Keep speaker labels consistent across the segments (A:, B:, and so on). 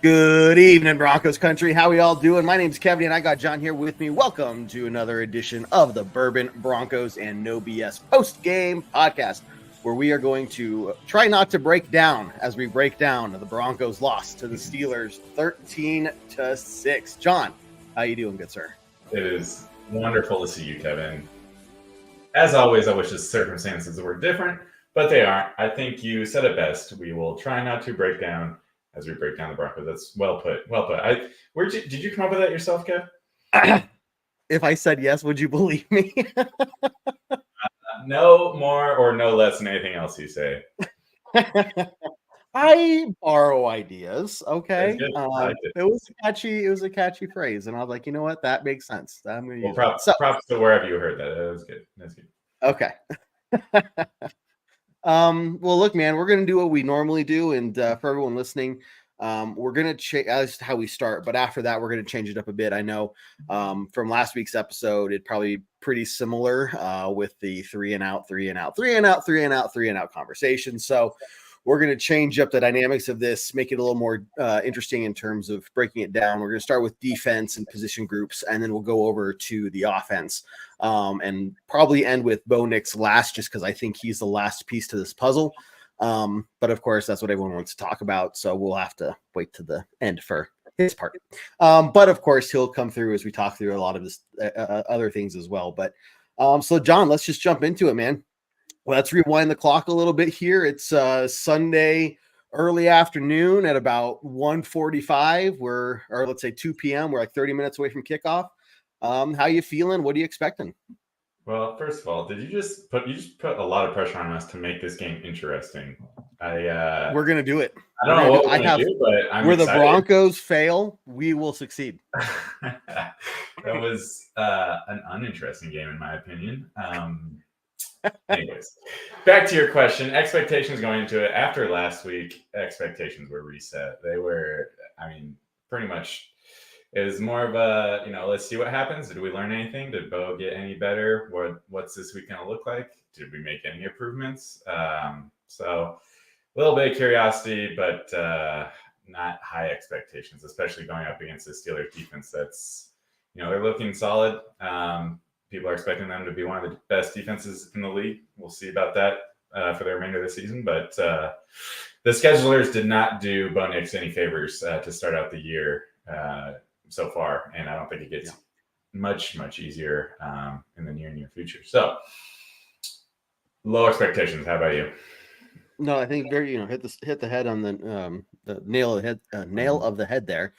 A: Good evening, Broncos country. How we all doing? My name's Kevin, and I got John here with me. Welcome to another edition of the Bourbon, Broncos, and No BS Postgame podcast, where we are going to try not to break down as we break down the Broncos' loss to the Steelers 13-6. John, how you doing, good sir?
B: It is wonderful to see you, Kevin. As always, I wish the circumstances were different, but they aren't. I think you said it best. We will try not to break down as we break down the Broncos. That's well put. Well put. Did you come up with that yourself, Kev?
A: If I said yes, would you believe me?
B: No more or no less than anything else you say.
A: I borrow ideas. Okay.
B: It
A: was a catchy phrase. And I was like, you know what? That makes sense. I'm going to use
B: props to wherever you heard that. That was good. That's good.
A: Okay. Well, look, man, we're going to do what we normally do. And for everyone listening, we're going to change as how we start. But after that, we're going to change it up a bit. I know from last week's episode, it probably pretty similar with the 3 and out conversation. So we're going to change up the dynamics of this, make it a little more interesting in terms of breaking it down. We're going to start with defense and position groups, and then we'll go over to the offense and probably end with Bo Nix last, just because I think he's the last piece to this puzzle. But of course, that's what everyone wants to talk about. So we'll have to wait to the end for his part. But of course, he'll come through as we talk through a lot of this other things as well. But so, John, let's just jump into it, man. Let's rewind the clock a little bit here. It's Sunday early afternoon at about 1:45. Or let's say 2 p.m. We're like 30 minutes away from kickoff. How you feeling? What are you expecting?
B: Well, first of all, you just put a lot of pressure on us to make this game interesting.
A: We're gonna do it.
B: I don't know what we're gonna do, but I'm
A: where
B: excited.
A: The Broncos fail, we will succeed.
B: That was an uninteresting game, in my opinion. Anyways, back to your question. Expectations going into it. After last week, expectations were reset. They were, pretty much, it was more of a, let's see what happens. Did we learn anything? Did Bo get any better? What's this week going to look like? Did we make any improvements? So a little bit of curiosity, but not high expectations, especially going up against the Steelers defense. That's, they're looking solid. People are expecting them to be one of the best defenses in the league. We'll see about that for the remainder of the season. But the schedulers did not do Bo Nix any favors to start out the year so far. And I don't think it gets much, much easier in the near future. So low expectations. How about you?
A: No, I think very, hit the head on the nail of the head, nail of the head there.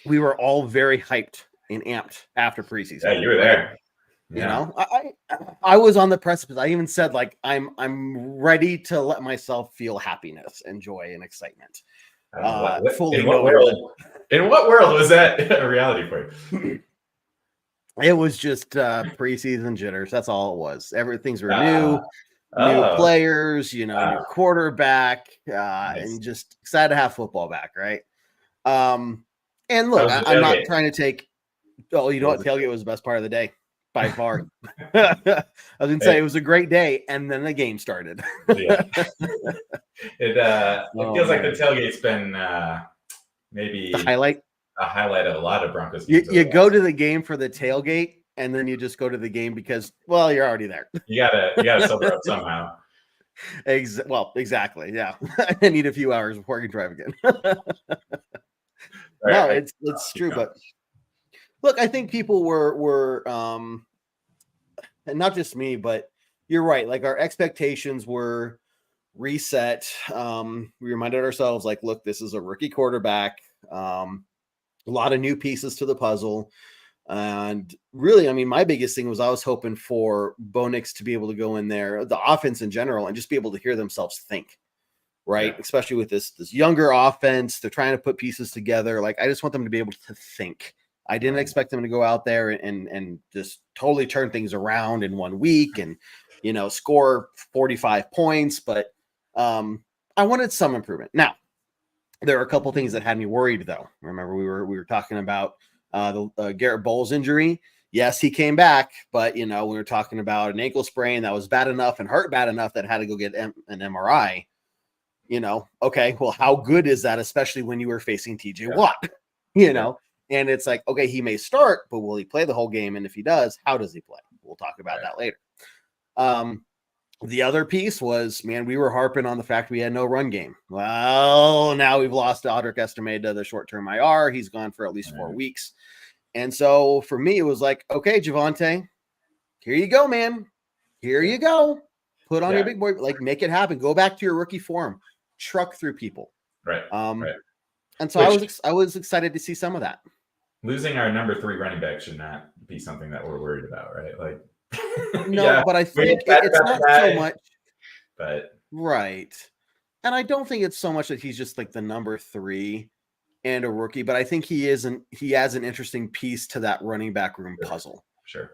A: We were all very hyped and amped after preseason.
B: Yeah, you were there.
A: I was on the precipice. I even said, like, I'm ready to let myself feel happiness and joy and excitement.
B: In what world was that a reality for you?
A: It was just preseason jitters. That's all it was. Everything's were new players, new quarterback, nice. And just excited to have football back, right? And look, I'm not trying to take. Oh, you know what? Tailgate was the best part of the day by far. I was going to say it was a great day, and then the game started.
B: Yeah. It feels like the tailgate's been maybe
A: the highlight
B: of a lot of Broncos games.
A: You go to the game for the tailgate, and then you just go to the game because, well, you're already there.
B: You gotta sober up somehow.
A: Exactly. Yeah, I need a few hours before I can drive again.
B: Right.
A: No, it's true, but. Look, I think people were and not just me, but you're right. Like, our expectations were reset. We reminded ourselves, like, look, this is a rookie quarterback. A lot of new pieces to the puzzle. And really, my biggest thing was I was hoping for Bo Nix to be able to go in there, the offense in general, and just be able to hear themselves think. Right. Yeah. Especially with this younger offense. They're trying to put pieces together. Like, I just want them to be able to think. I didn't expect them to go out there and just totally turn things around in 1 week and, score 45 points. But I wanted some improvement. Now, there are a couple things that had me worried, though. Remember, we were talking about the Garrett Bowles injury. Yes, he came back, but, we were talking about an ankle sprain that was bad enough and hurt bad enough that had to go get an MRI. okay, well, how good is that, especially when you were facing TJ
B: Yeah.
A: Watt, and it's like, okay, he may start, but will he play the whole game? And if he does, how does he play? We'll talk about that later. The other piece was, man, we were harping on the fact we had no run game. Well, now we've lost Audric Estime to the short-term IR. He's gone for at least 4 weeks. And so for me, it was like, okay, Javonte, here you go, man. Here you go. Put on your big boy, like make it happen. Go back to your rookie form. Truck through people.
B: Right.
A: And so I was excited to see some of that.
B: Losing our number 3 running back should not be something that we're worried about, right? Like,
A: no, but I think it's not so much.
B: But
A: right. And I don't think it's so much that he's just like the number 3 and a rookie, but I think he has an interesting piece to that running back room puzzle.
B: Sure.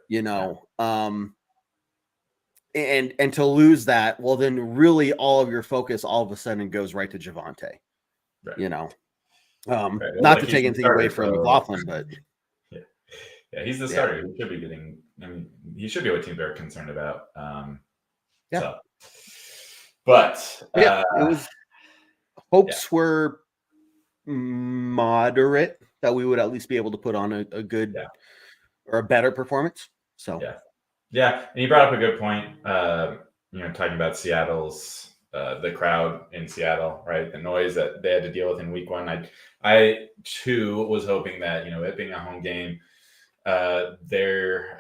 A: And to lose that, well, then really all of your focus all of a sudden goes right to Javonte.
B: Right.
A: Not to take anything away from McLaughlin, but
B: yeah, he's the starter. He should be getting. I mean, he should be what teams are concerned about. So, but
A: it was hopes were moderate that we would at least be able to put on a good or a better performance. So
B: yeah, and you brought up a good point. Talking about Seattle's the crowd in Seattle, right? The noise that they had to deal with in week 1. I too was hoping that it being a home game, their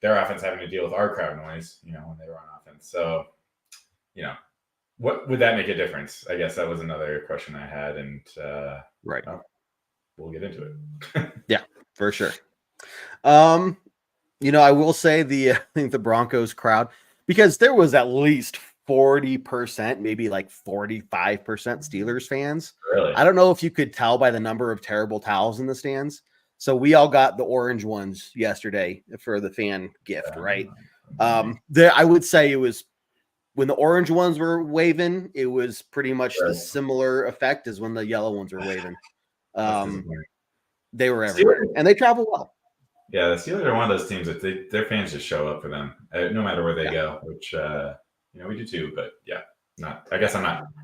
B: offense having to deal with our crowd noise, when they were on offense. So, what would that make a difference? I guess that was another question I had, and
A: right,
B: we'll get into it.
A: Yeah, for sure. I will say I think the Broncos crowd, because there was at least 40%, maybe like 45% Steelers fans.
B: Really?
A: I don't know if you could tell by the number of terrible towels in the stands. So we all got the orange ones yesterday for the fan gift, right? I would say it was when the orange ones were waving, it was pretty much the similar effect as when the yellow ones were waving. They were everywhere, and they travel well.
B: Yeah, the Steelers are one of those teams that their fans just show up for them, no matter where they go, which we do too. But I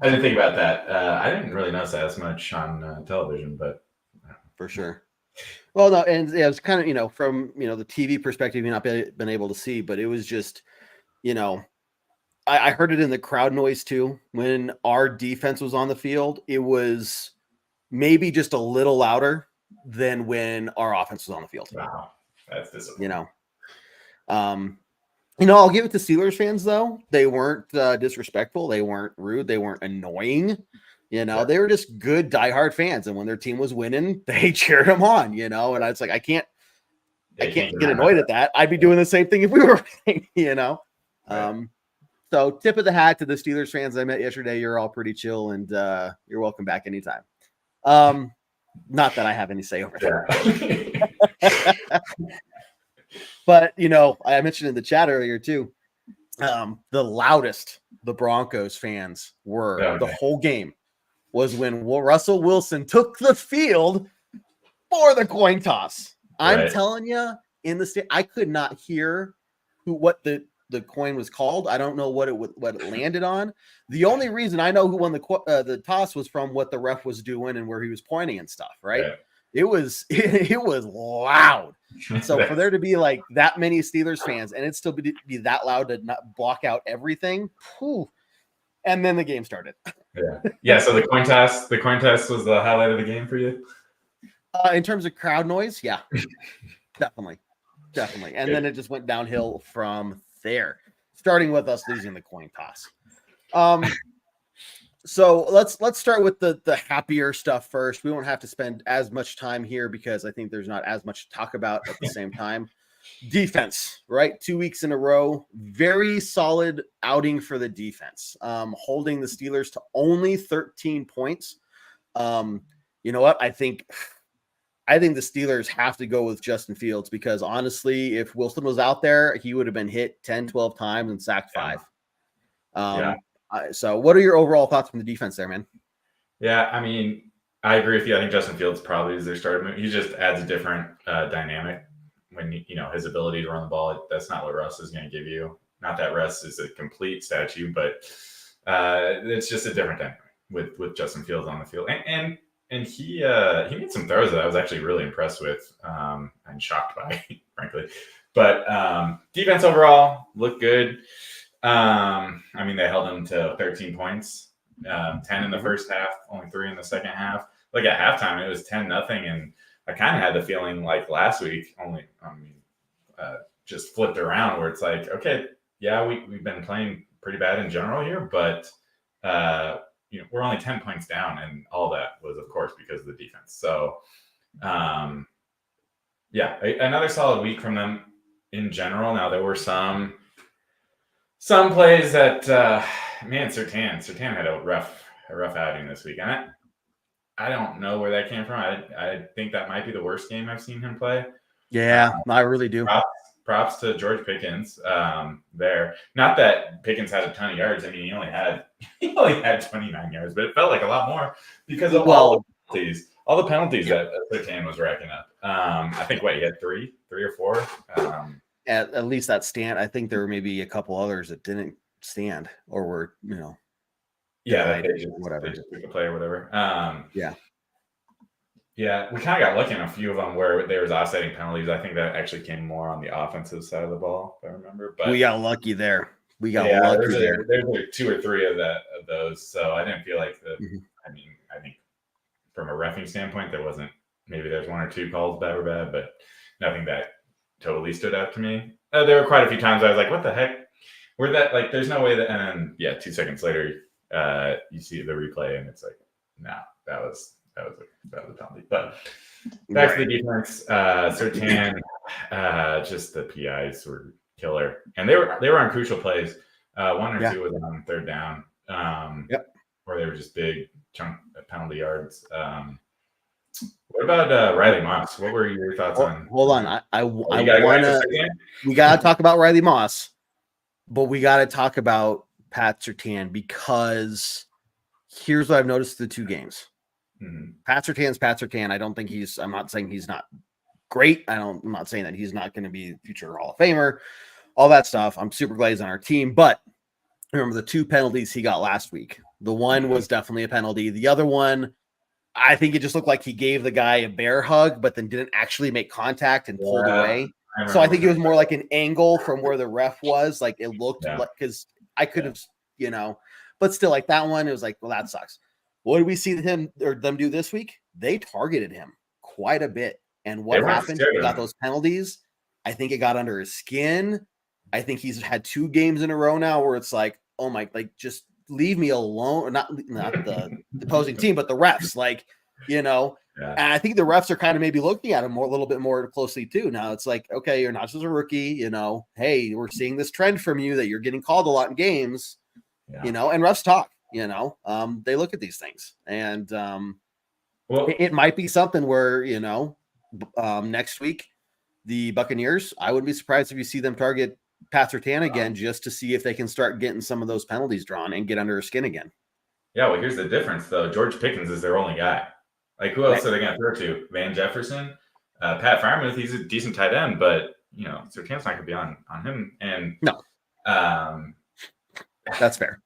B: didn't think about that. I didn't really notice that as much on television, but
A: for sure. Well, no, and it was kind of from the TV perspective, you've not been able to see, but it was just I heard it in the crowd noise too. When our defense was on the field, it was maybe just a little louder than when our offense was on the field.
B: Wow, that's disappointing.
A: I'll give it to Steelers fans though. They weren't disrespectful. They weren't rude. They weren't annoying. They were just good diehard fans. And when their team was winning, they cheered them on. And I was like, I can't get annoyed at that. I'd be doing the same thing if we were winning. So tip of the hat to the Steelers fans I met yesterday. You're all pretty chill, and you're welcome back anytime. Not that I have any say over that. But, I mentioned in the chat earlier too, the loudest the Broncos fans were the whole game was when Russell Wilson took the field for the coin toss. I'm telling you, in the I could not hear what the coin was called. I don't know what it landed on. The only reason I know who won the toss was from what the ref was doing and where he was pointing and stuff. Right? Yeah. It was loud. So for there to be like that many Steelers fans and it still be that loud to not block out everything, and then the game started.
B: Yeah. So the coin toss was the highlight of the game for you.
A: In terms of crowd noise, yeah, definitely. And then it just went downhill from there, starting with us losing the coin toss. So let's start with the happier stuff first. We won't have to spend as much time here because I think there's not as much to talk about at the same time. Defense, right? 2 weeks in a row, very solid outing for the defense, holding the Steelers to only 13 points. You know what? I think the Steelers have to go with Justin Fields because honestly, if Wilson was out there, he would have been hit 10, 12 times and sacked 5. So what are your overall thoughts from the defense there, man?
B: Yeah, I mean, I agree with you. I think Justin Fields probably is their starter. He just adds a different dynamic when, his ability to run the ball. That's not what Russ is going to give you. Not that Russ is a complete statue, but it's just a different dynamic. with Justin Fields on the field, and he made some throws that I was actually really impressed with and shocked by, frankly. But defense overall looked good. I mean, they held them to 13 points, 10 in the first half, only 3 in the second half. Like at halftime, it was 10-0, and I kind of had the feeling like last week, just flipped around where it's like, okay, yeah, we've been playing pretty bad in general here, but we're only 10 points down, and all that was, of course, because of the defense. So, another solid week from them in general. Now there were some plays that Surtain had a rough outing this week, and I don't know where that came from. I think that might be the worst game I've seen him play.
A: Yeah, I really do.
B: Props to George Pickens there. Not that Pickens had a ton of yards. I mean, he only had 29 yards, but it felt like a lot more because of all the penalties that Surtain was racking up. I think he had three or four.
A: At least that stand. I think there were maybe a couple others that didn't stand or were,
B: they just took a play or whatever. Yeah, we kind of got lucky in a few of them where there was offsetting penalties. I think that actually came more on the offensive side of the ball, if I remember. But
A: we got lucky there.
B: There's 2 or 3 of those. So I didn't feel like I mean, I think from a reffing standpoint, there wasn't. Maybe there's 1 or 2 calls that were bad, but nothing that totally stood out to me. There were quite a few times I was like, "What the heck? Where that? Like, there's no way that." And then 2 seconds later, you see the replay, and it's like, "No, that was a penalty." But back to the defense, Surtain, just the PIs were killer, and they were on crucial plays. 1 or 2 was on third down, where they were just big chunk penalty yards. What about Riley Moss? What were your thoughts on?
A: Hold on, I want to. We gotta talk about Riley Moss, but we gotta talk about Pat Surtain because here's what I've noticed the 2 games.
B: Mm-hmm.
A: Pat Surtain. I don't think I'm not saying he's not great. I'm not saying that he's not going to be future Hall of Famer, all that stuff. I'm super glad he's on our team. But remember the 2 penalties he got last week. The one was definitely a penalty. The other one, I think it just looked like he gave the guy a bear hug, but then didn't actually make contact and pulled away. So I think it was more like an angle from where the ref was. Like it looked like, because I could have, but still, like that one, it was like, well, that sucks. What did we see them do this week? They targeted him quite a bit. And what happened? He got those penalties. I think it got under his skin. I think he's had 2 games in a row now where it's like, oh my, like just leave me alone. Or not the opposing team, but the refs, And I think the refs are kind of maybe looking at him a little bit more closely too. Now it's like, okay, you're not just a rookie, hey, we're seeing this trend from you that you're getting called a lot in games, and refs talk. They look at these things, and it might be something where next week the Buccaneers, I wouldn't be surprised if you see them target Pat Surtain again just to see if they can start getting some of those penalties drawn and get under her skin again.
B: Yeah, well, here's the difference though. George Pickens is their only guy. Like, who else are they going to throw to? Van Jefferson, Pat Freiermuth. He's a decent tight end, but Surtain's not going to be on him. And
A: no, that's fair.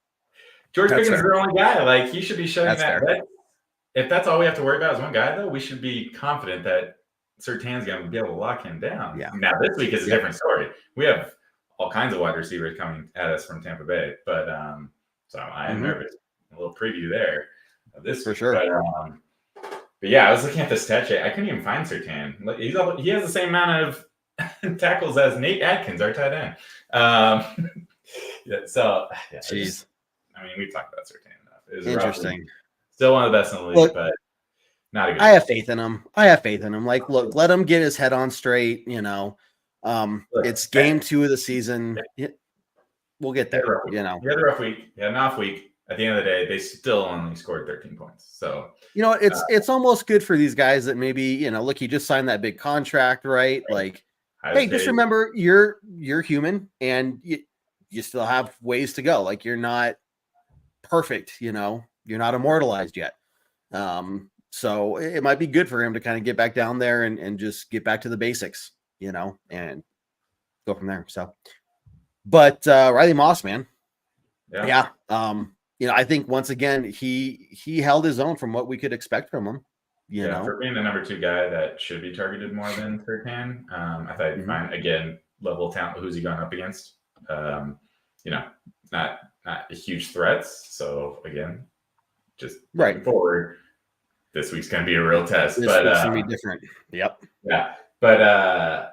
B: George Pickens is their only guy. Like, he should be showing that. If that's all we have to worry about is one guy, though, we should be confident that Surtain's going to be able to lock him down.
A: Yeah.
B: Now, this week is a different story. We have all kinds of wide receivers coming at us from Tampa Bay, but so I am nervous. A little preview there of this
A: for
B: week.
A: sure.
B: But yeah, I was looking at the stat sheet. I couldn't even find Surtain. He has the same amount of tackles as Nate Atkins, our tight end. Jeez. We've talked about Surtain enough. It was
A: interesting.
B: Still one of the best in the league, but not a good.
A: I have faith in him. Like, look, let him get his head on straight. It's game 2 of the season. We'll get there.
B: He had a rough week. He had an off week. At the end of the day, they still only scored 13 points. So
A: it's almost good for these guys that maybe look, he just signed that big contract, right? Like, hey, just remember you're human and you still have ways to go. Like, you're not perfect, you're not immortalized yet. So it might be good for him to kind of get back down there and just get back to the basics, and go from there. So, but Riley Moss, man, I think once again he held his own from what we could expect from him.
B: For being the number 2 guy that should be targeted more than Turkan, I thought he'd find again level of talent. Who's he going up against? Not huge threats. So again, just looking forward, this week's going to be a real test.
A: This
B: but
A: week's going to be different. Yep.
B: Yeah, but I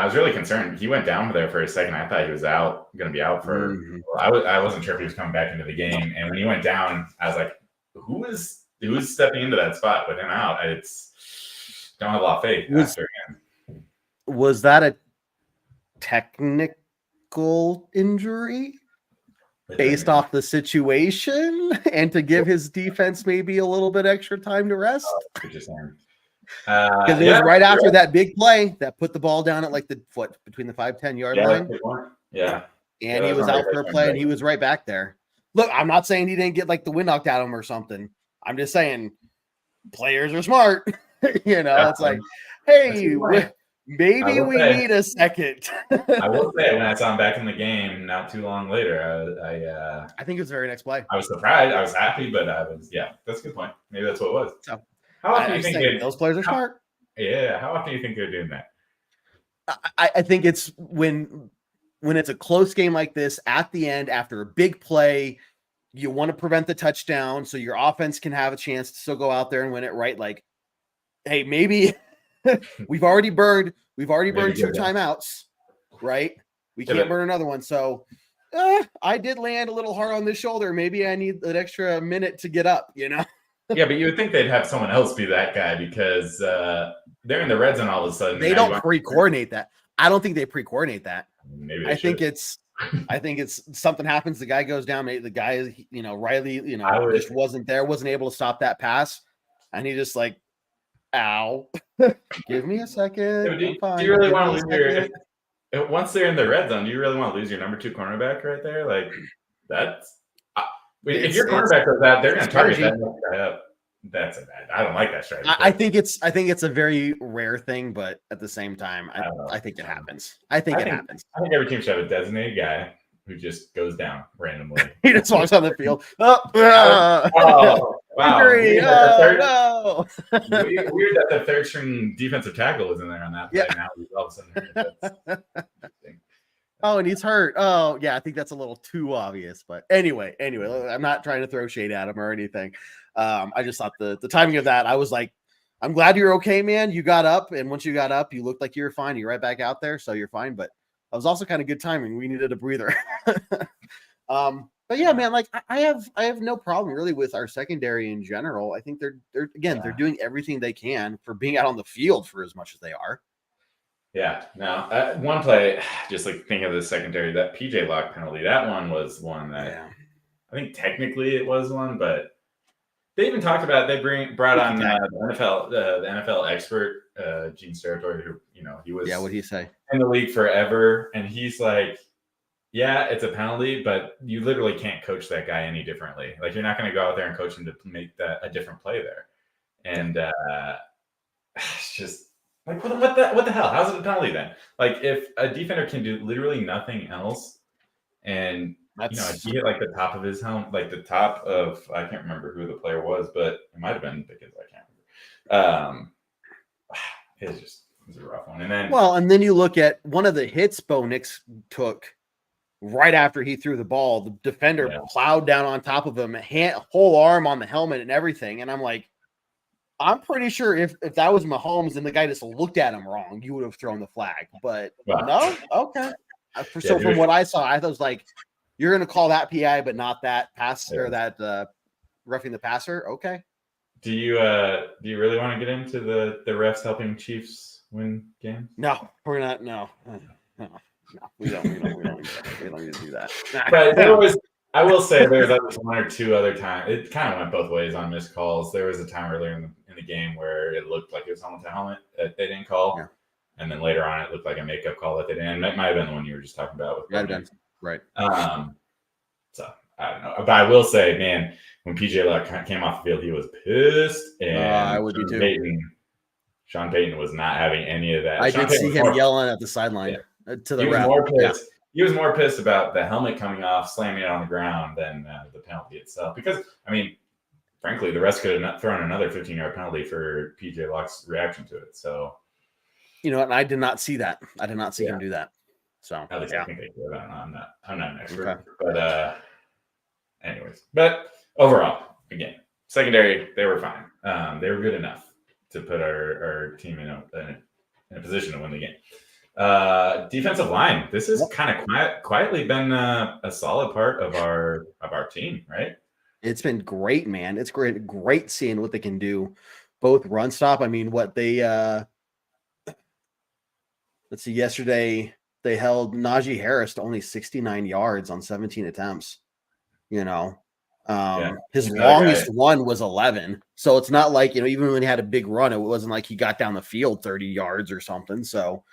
B: was really concerned. He went down there for a second. I thought he was going to be out for. I wasn't sure if he was coming back into the game. And when he went down, I was like, who's stepping into that spot with him out? Don't have a lot of faith after him.
A: Was that a technical injury based off the situation and to give his defense maybe a little bit extra time to rest?
B: Because
A: it was right after that big play that put the ball down at like between the 5-10 yard line.
B: Yeah.
A: And he was out for a play and he was right back there. Look, I'm not saying he didn't get like the wind knocked out of him or something. I'm just saying players are smart. It's like, hey, maybe we need a second.
B: I will say, when I saw him back in the game not too long later,
A: I think it was the very next play.
B: I was surprised. I was happy, but that's a good point. Maybe that's what it was.
A: So,
B: how often do you think
A: those players are smart?
B: Yeah. How often do you think they're doing that?
A: I think it's when it's a close game like this at the end after a big play. You want to prevent the touchdown so your offense can have a chance to still go out there and win it, right? Like, hey, maybe we've already burned 2 timeouts, right? We can't burn another one. So I did land a little hard on this shoulder. Maybe I need an extra minute to get up,
B: Yeah, but you would think they'd have someone else be that guy because they're in the red zone all of a sudden.
A: They don't pre-coordinate that. I don't think they pre-coordinate that.
B: Maybe
A: I think it's something happens. The guy goes down. Maybe the guy is, Riley, just wasn't there, wasn't able to stop that pass. And he just like, ow, give me a second.
B: Do you really want to lose once they're in the red zone, do you really want to lose your number 2 cornerback right there? Like if your cornerback does that, they're going to target that guy up. That's I don't like that strategy.
A: I think it's a very rare thing, but at the same time, I think it happens. I think it happens.
B: I think every team should have a designated guy who just goes down randomly.
A: He just walks on the field.
B: Wow.
A: Injury. No.
B: Weird that the third string defensive tackle was in there on that play. Now all of a sudden.
A: Oh, and he's hurt. Oh, yeah. I think that's a little too obvious. But anyway, I'm not trying to throw shade at him or anything. I just thought the timing of that, I was like, I'm glad you're okay, man. You got up, and once you got up, you looked like you were fine. You're right back out there, so you're fine. But that was also kind of good timing. We needed a breather. But yeah, man, like I have no problem really with our secondary in general. I think they're doing everything they can for being out on the field for as much as they are.
B: Yeah. Now, one play, just like thinking of the secondary, that PJ Locke penalty, that one was one that I think technically it was one, but they even talked about they brought on the NFL expert Gene Steratore, who he was
A: what'd he say
B: in the league forever, and he's like, yeah, it's a penalty, but you literally can't coach that guy any differently. Like you're not going to go out there and coach him to make that a different play there, and it's just. Like what the hell? How's it a penalty then? Like if a defender can do literally nothing else, and he hit like the top of his helmet, like the top of I can't remember who the player was, but it might have been because I can't remember. It was a rough one. And
A: then you look at one of the hits Bo Nix took right after he threw the ball. The defender plowed down on top of him, whole arm on the helmet and everything, and I'm like. I'm pretty sure if that was Mahomes and the guy just looked at him wrong, you would have thrown the flag. But no, okay. So from what I saw, I was like, you're going to call that PI, but not that pass or that roughing the passer. Okay.
B: Do you really want to get into the refs helping Chiefs win games?
A: No, we're not. No, we don't need to do that.
B: But there was. I will say there's one or two other times. It kind of went both ways on missed calls. There was a time earlier in the game where it looked like it was helmet to helmet that they didn't call. And then later on, it looked like a makeup call that they didn't. It might have been the one you were just talking about.
A: Right.
B: So, I don't know. But I will say, man, when PJ Locke came off the field, he was pissed. And
A: I would be too. Sean
B: Payton was not having any of that.
A: I did see him yelling at the sideline to the ref.
B: More pissed. he was more pissed about the helmet coming off, slamming it on the ground than the penalty itself. Because, I mean, frankly, the rest could have thrown another 15-yard penalty for PJ Locke's reaction to it. So,
A: and I did not see that. I did not see him do that. So,
B: at least I think they could. I'm not an expert.
A: Okay.
B: But anyways, but overall, again, secondary, they were fine. They were good enough to put our team in a position to win the game. Defensive line. This has kind of quietly been a solid part of our team, right?
A: It's been great, man. It's great seeing what they can do, both run stop. I mean, what they let's see. Yesterday they held Najee Harris to only 69 yards on 17 attempts. His longest one was 11. So it's not like, even when he had a big run, it wasn't like he got down the field 30 yards or something. So,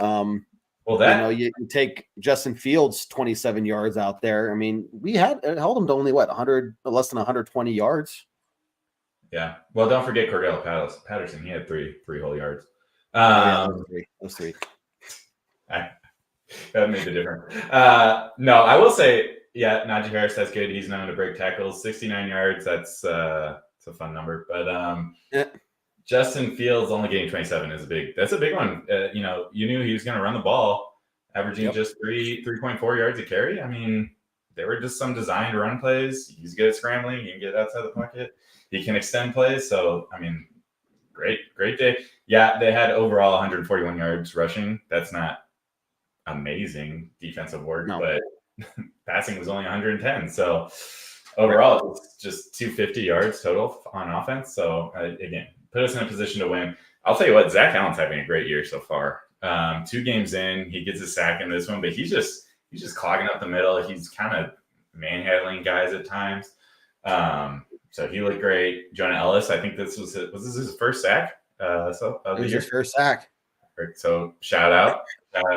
A: you take Justin Fields 27 yards out there. I mean, we held him to only less than 120 yards.
B: Yeah. Well, don't forget Cordell Patterson. He had three whole yards.
A: Those three.
B: That made the difference. No, I will say, Najee Harris, that's good. He's known to break tackles. 69 yards, that's a fun number. But Justin Fields only getting 27 that's a big one. You knew he was going to run the ball, averaging just 3.4 yards a carry. I mean, they were just some designed run plays. He's good at scrambling. He can get outside the pocket. He can extend plays. So, I mean, great day. Yeah, they had overall 141 yards rushing. That's not amazing defensive work, but passing was only 110. So overall, it's just 250 yards total on offense. So again, put us in a position to win. I'll tell you what, Zach Allen's having a great year so far. 2 games in, he gets a sack in this one, but he's just clogging up the middle. He's kind of manhandling guys at times. So he looked great. Jonah Ellis, I think this was his first sack. It was
A: his first sack.
B: So shout out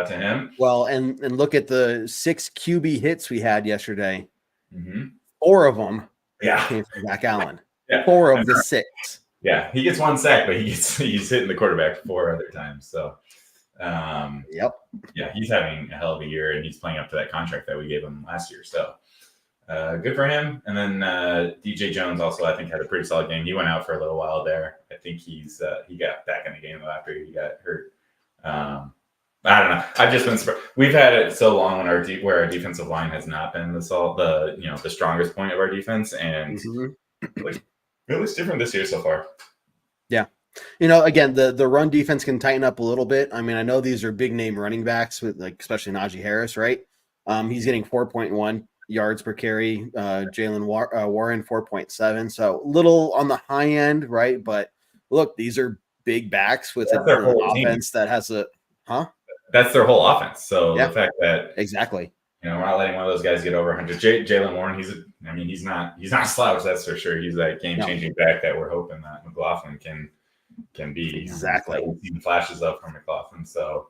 B: to him.
A: Well, and look at the 6 QB hits we had yesterday.
B: Mm-hmm.
A: 4 of them
B: came
A: from Zach Allen.
B: 4
A: of the 6.
B: Yeah, he gets 1 sack, but he's hitting the quarterback 4 other times. So, he's having a hell of a year, and he's playing up to that contract that we gave him last year. So, good for him. And then DJ Jones also, I think, had a pretty solid game. He went out for a little while there. I think he got back in the game after he got hurt. I don't know. I've just been surprised. We've had it so long where our defensive line has not been the strongest point of our defense, and it looks different this year so far.
A: Yeah. Again, the run defense can tighten up a little bit. I mean, I know these are big name running backs with especially Najee Harris, right? He's getting 4.1 yards per carry. Jalen Warren 4.7. So a little on the high end, right? But look, these are big backs with an offense that has
B: that's their whole offense. So the fact that
A: exactly,
B: we're not letting one of those guys get over 100. Jalen Warren, he's not a slouch, that's for sure. He's that game-changing back that we're hoping that McLaughlin can be.
A: Exactly.
B: We've seen flashes of from McLaughlin. So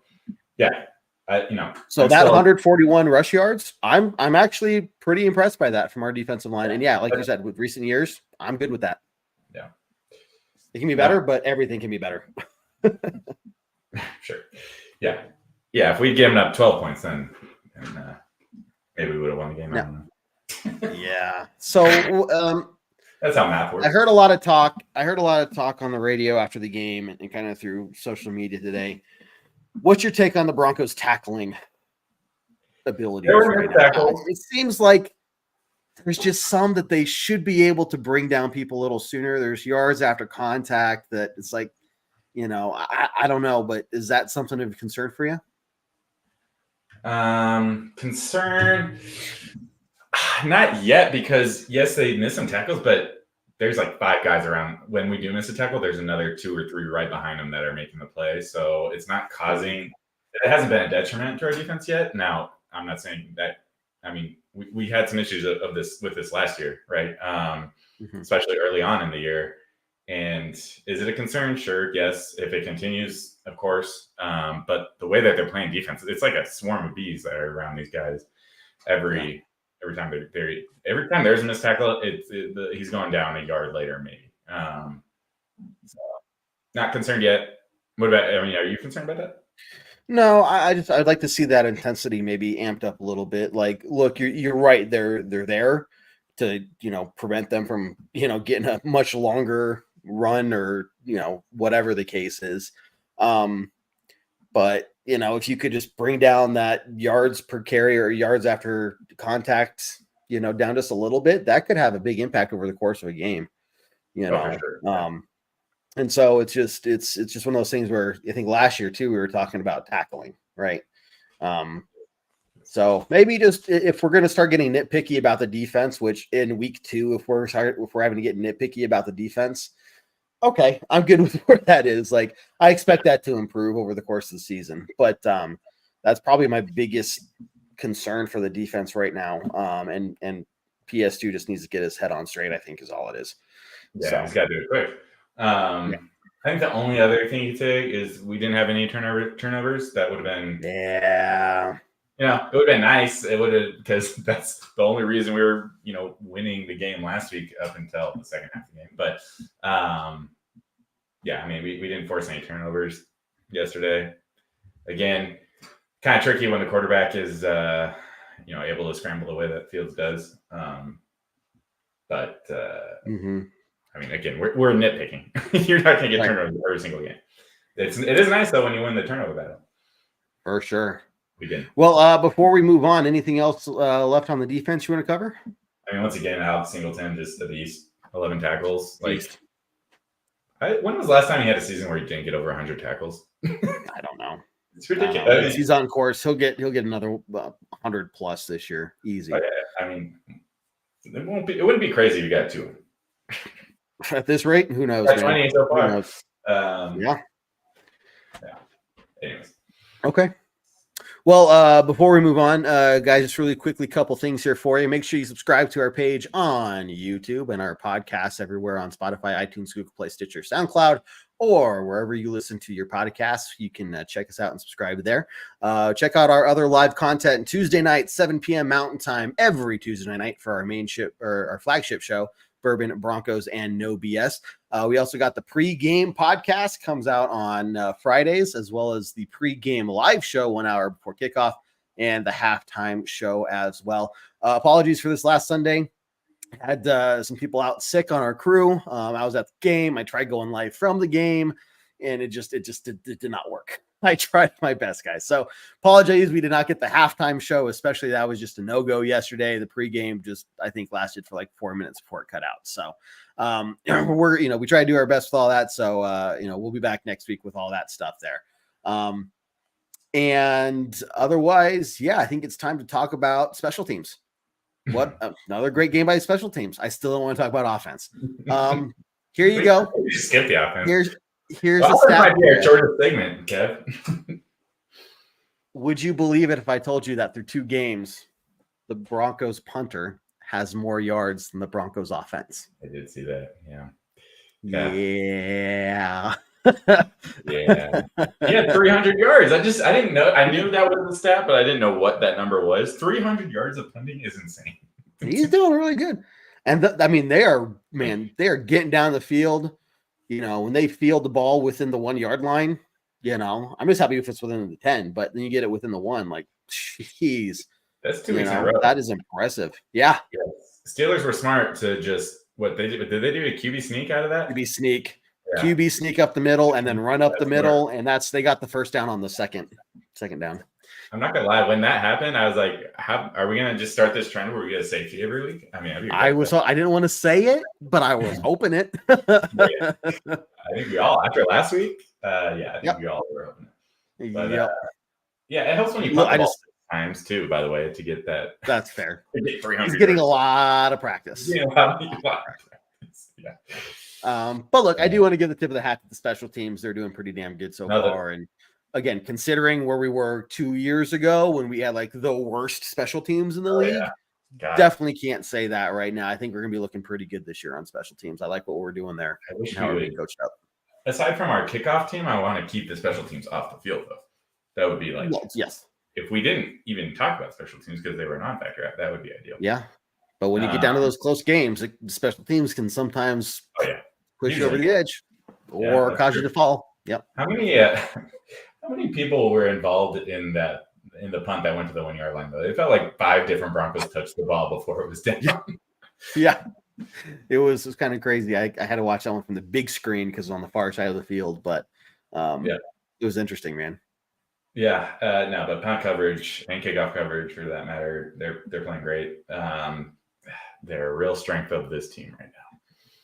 B: so
A: that 141 rush yards, I'm actually pretty impressed by that from our defensive line. And like you said, with recent years, I'm good with that.
B: Yeah.
A: It can be better, but everything can be better.
B: Sure. Yeah. If we'd given up 12 points, then maybe we would have won the game. I don't know.
A: Yeah. So
B: that's how math works.
A: I heard a lot of talk on the radio after the game and kind of through social media today. What's your take on the Broncos tackling ability? It seems like there's just some that they should be able to bring down people a little sooner. There's yards after contact that it's like, I don't know, but is that something of concern for you?
B: Concern? Not yet, because yes, they miss some tackles, but there's 5 guys around. When we do miss a tackle, there's another 2 or 3 right behind them that are making the play. So it's not causing. It hasn't been a detriment to our defense yet. Now, I'm not saying that. I mean, we had some issues with this last year, right? Especially early on in the year. And is it a concern? Sure, yes. If it continues, of course. But the way that they're playing defense, it's like a swarm of bees that are around these guys. Every time every time there's a missed tackle, he's going down a yard later, maybe. So not concerned yet. What about? I mean, are you concerned about that?
A: No, I'd like to see that intensity maybe amped up a little bit. Like, look, you're right. They're there to prevent them from getting a much longer run or whatever the case is. But if you could just bring down that yards per carry or yards after contact, down just a little bit, that could have a big impact over the course of a game.
B: Oh, for sure. Yeah.
A: And so it's just one of those things where I think last year too we were talking about tackling, right? So maybe just if we're going to start getting nitpicky about the defense, which in week 2, if we're having to get nitpicky about the defense, okay, I'm good with where that is. Like I expect that to improve over the course of the season, but that's probably my biggest concern for the defense right now. And PS2 just needs to get his head on straight, I think is all it is.
B: Yeah, he's got to do it quick. I think the only other thing you say is we didn't have any turnovers. That would have been it would have been nice. It would have, because that's the only reason we were winning the game last week up until the second half of the game. But I mean we didn't force any turnovers yesterday. Again, kind of tricky when the quarterback is able to scramble the way that Fields does. I mean, again, we're nitpicking. You're not going to get turnovers every single game. It is nice though when you win the turnover battle.
A: For sure.
B: We did.
A: Well, before we move on, anything else left on the defense you want to cover?
B: I mean, once again, Alex Singleton just a beast. 11 tackles. Like, when was the last time he had a season where he didn't get over 100 tackles?
A: I don't know.
B: It's ridiculous.
A: He's on course. He'll get another 100 plus this year, easy.
B: I mean, it wouldn't be crazy if you got 2.
A: At this rate, who knows?
B: 20 so far.
A: Yeah.
B: Anyways.
A: Okay. Well, before we move on, guys, just really quickly, couple things here for you. Make sure you subscribe to our page on YouTube and our podcasts everywhere on Spotify, iTunes, Google Play, Stitcher, SoundCloud, or wherever you listen to your podcasts. You can check us out and subscribe there. Check out our other live content Tuesday night, 7 p.m. Mountain Time, every Tuesday night for our flagship show, Bourbon, Broncos, and No BS. We also got the pre-game podcast comes out on Fridays, as well as the pre-game live show 1 hour before kickoff, and the halftime show as well. Apologies for this last Sunday. I had some people out sick on our crew. I was at the game. I tried going live from the game, and it did not work. I tried my best, guys. So apologies. We did not get the halftime show, especially that was just a no-go yesterday. The pregame I think lasted for like 4 minutes before it cut out. So we try to do our best with all that. So, we'll be back next week with all that stuff there. And otherwise, I think it's time to talk about special teams. What another great game by special teams. I still don't want to talk about offense. Here you go.
B: You skip the offense.
A: Here's the stat.
B: Might be our shortest segment, Kev.
A: Would you believe it if I told you that through 2 games, the Broncos punter has more yards than the Broncos offense?
B: I did see that. Yeah.
A: Yeah.
B: Yeah. He had 300 yards. I didn't know. I knew that was the stat, but I didn't know what that number was. 300 yards of punting is insane.
A: He's doing really good. And they are getting down the field. When they field the ball within the 1 yard line, I'm just happy if it's within the 10, but then you get it within the 1, like, geez.
B: That's 2 weeks in a row.
A: That is impressive. Yeah.
B: Steelers were smart to just, what they did they do a QB sneak out of that?
A: QB sneak. Yeah. QB sneak up the middle and then run up the middle. Smart. And they got the first down on the second down.
B: I'm not gonna lie. When that happened, I was like, "How are we gonna just start this trend where we get a safety every week?" I mean, I
A: didn't want to say it, but I was hoping it.
B: I think we all after last week. I think we all were hoping it. But, it helps when you put the ball 6 times too. By the way, to get that.
A: That's fair.
B: Get 300
A: He's getting a lot of practice. But look, I do want to give the tip of the hat to the special teams. They're doing pretty damn good so far, and. Again, considering where we were 2 years ago when we had like the worst special teams in the league, definitely can't say that right now. I think we're going to be looking pretty good this year on special teams. I like what we're doing there.
B: I wish
A: how we're being coached up.
B: Aside from our kickoff team, I want to keep the special teams off the field, though. That would be like,
A: yes.
B: If we didn't even talk about special teams because they were a non-factor, that would be ideal.
A: Yeah. But when you get down to those close games, the special teams can sometimes push you over the edge or cause you to fall. Yep.
B: How How many people were involved in the punt that went to the 1 yard line though? It felt like 5 different Broncos touched the ball before it was down.
A: Yeah. It was kind of crazy. I had to watch that one from the big screen because it was on the far side of the field, but it was interesting, man.
B: Yeah, no, but punt coverage and kickoff coverage, for that matter, they're playing great. They're a real strength of this team right now.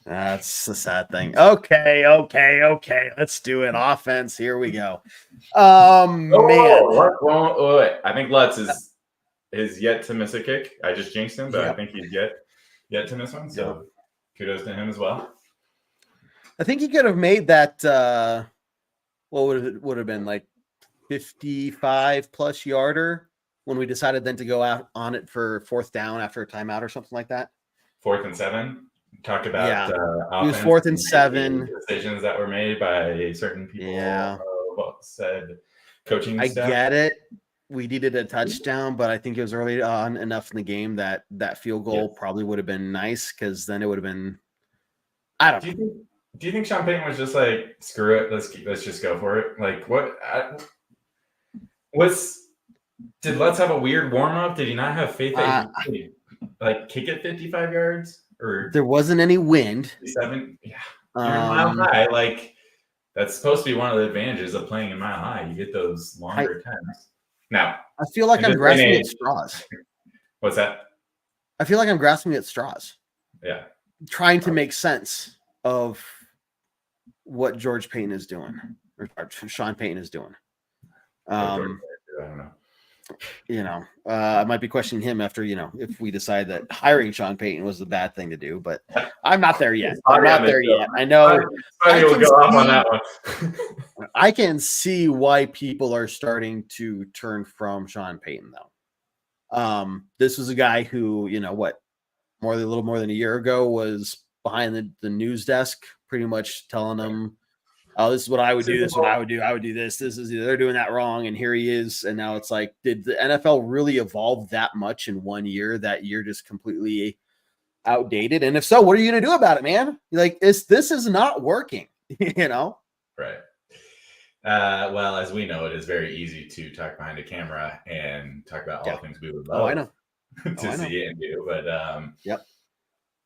A: That's the sad thing. Okay. Let's do it. Offense. Here we go. Man.
B: Wait. I think Lutz is yet to miss a kick. I just jinxed him, but I think he's yet to miss one. So kudos to him as well.
A: I think he could have made that. What would have been like 55 plus yarder when we decided then to go out on it for 4th down after a timeout or something like that.
B: 4th and 7. Talked about
A: it was 4th and 7
B: decisions that were made by certain people.
A: Yeah,
B: said coaching staff.
A: I get it. We needed a touchdown, but I think it was early on enough in the game that field goal probably would have been nice because then it would have been. I don't know.
B: Do you think Sean Payton was just like, screw it, let's just go for it? Like, what did Lutz have a weird warm up? Did he not have faith that he could, like, kick it 55 yards? Or
A: there wasn't any wind.
B: 7, yeah. You're in Mile High, like that's supposed to be one of the advantages of playing in Mile High. You get those longer times. Now,
A: I feel like I'm grasping at straws.
B: What's that?
A: I feel like I'm grasping at straws.
B: Yeah,
A: trying to make sense of what George Payton is doing, or Sean Payton is doing.
B: I don't know.
A: I might be questioning him after, if we decide that hiring Sean Payton was the bad thing to do, but I'm not there yet. I know.
B: We'll go off on that one.
A: I can see why people are starting to turn from Sean Payton, though. This was a guy who, a little more than a year ago was behind the news desk, pretty much telling them, oh, this is what I would do. This is what I would do. I would do this. They're doing that wrong. And here he is. And now it's like, did the NFL really evolve that much in 1 year that you're just completely outdated? And if so, what are you going to do about it, man? Like, this is not working,
B: Right. Well, as we know, it is very easy to talk behind a camera and talk about all things we would love
A: I know.
B: to see and do. But,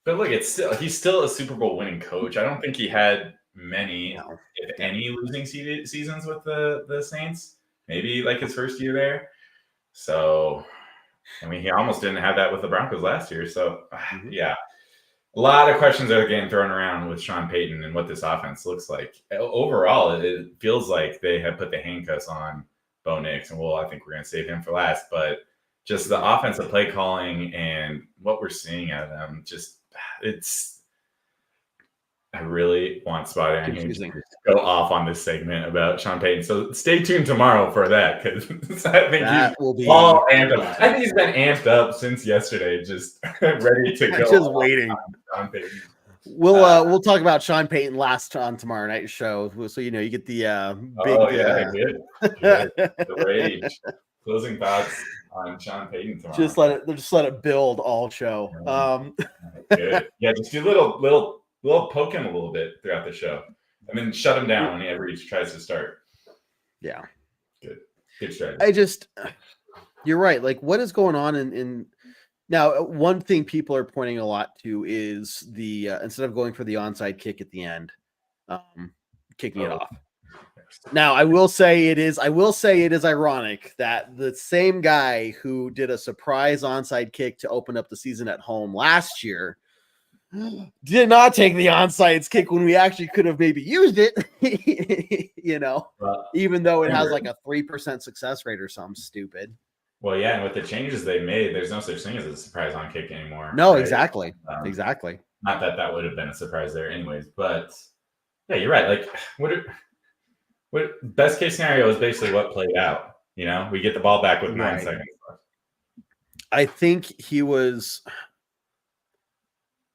A: But
B: look, he's still a Super Bowl winning coach. I don't think he had many, if any, losing seasons with the Saints. Maybe like his first year there. So, he almost didn't have that with the Broncos last year. So, yeah, a lot of questions are getting thrown around with Sean Payton and what this offense looks like. Overall, it feels like they have put the handcuffs on Bo Nix, and I think we're going to save him for last. But just the offensive play calling and what we're seeing out of them, I really want Spotty on here to go off on this segment about Sean Payton. So stay tuned tomorrow for that, because I think he's all amped up. I think he's been amped up since yesterday, just ready to go.
A: Just waiting.
B: Sean Payton.
A: We'll talk about Sean Payton last on tomorrow night's show. So you get the big
B: the rage. Closing thoughts on Sean Payton tomorrow.
A: Just let it build all show.
B: Good. Yeah, just do little poke him a little bit throughout the show. Shut him down whenever he tries to start. Yeah. Good strategy.
A: You're right. Like, what is going on in now? One thing people are pointing a lot to is the instead of going for the onside kick at the end, kicking it off. Now, I will say it is ironic that the same guy who did a surprise onside kick to open up the season at home last year did not take the onside kick when we actually could have maybe used it, even though it has like a 3% success rate or something stupid.
B: Well, yeah, and with the changes they made, there's no such thing as a surprise on kick anymore.
A: No,
B: right?
A: Exactly.
B: Not that would have been a surprise there anyways, but yeah, you're right. Like, what best case scenario is basically what played out. We get the ball back with 9 seconds left.
A: I think he was.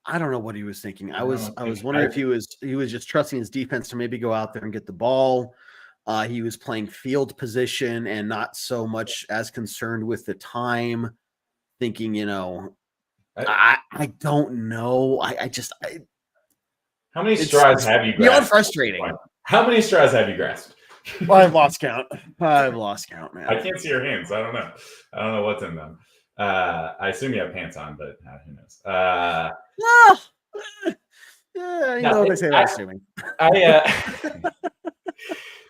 A: I don't know what he was thinking. I was wondering if he was just trusting his defense to maybe go out there and get the ball. He was playing field position and not so much as concerned with the time. Thinking, I don't know.
B: How many straws have you grasped?
A: Beyond frustrating.
B: How many straws have you grasped?
A: Well, I've lost count. Man.
B: I can't see your hands. I don't know what's in them. I assume you have pants on, but who knows?
A: Yeah, you know what they say about assuming.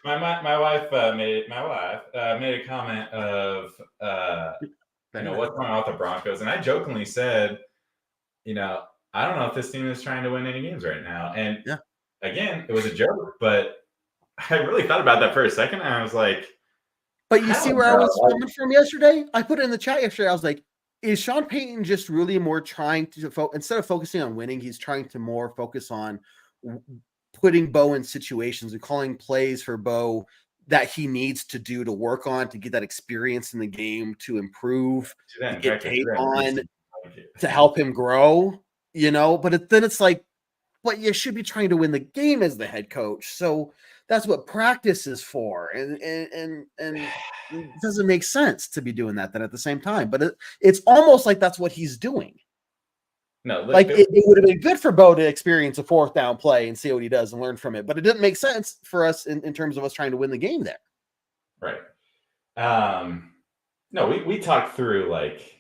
B: My wife made a comment of what's going on with the Broncos, and I jokingly said, I don't know if this team is trying to win any games right now. And again, it was a joke, but I really thought about that for a second, and I was like,
A: but you see where I was coming from yesterday? I put it in the chat yesterday. I was like, is Sean Payton just really more trying to instead of focusing on winning, he's trying to more focus on putting Bo in situations and calling plays for Bo that he needs to do to work on to get that experience in the game, to improve, to get tape on, to help him grow, but then it's like, but you should be trying to win the game as the head coach. So that's what practice is for. And it doesn't make sense to be doing that then at the same time, but it's almost like that's what he's doing.
B: No,
A: like it would have been good for Bo to experience a 4th down play and see what he does and learn from it, but it didn't make sense for us in terms of us trying to win the game there.
B: Right. No, we talked through like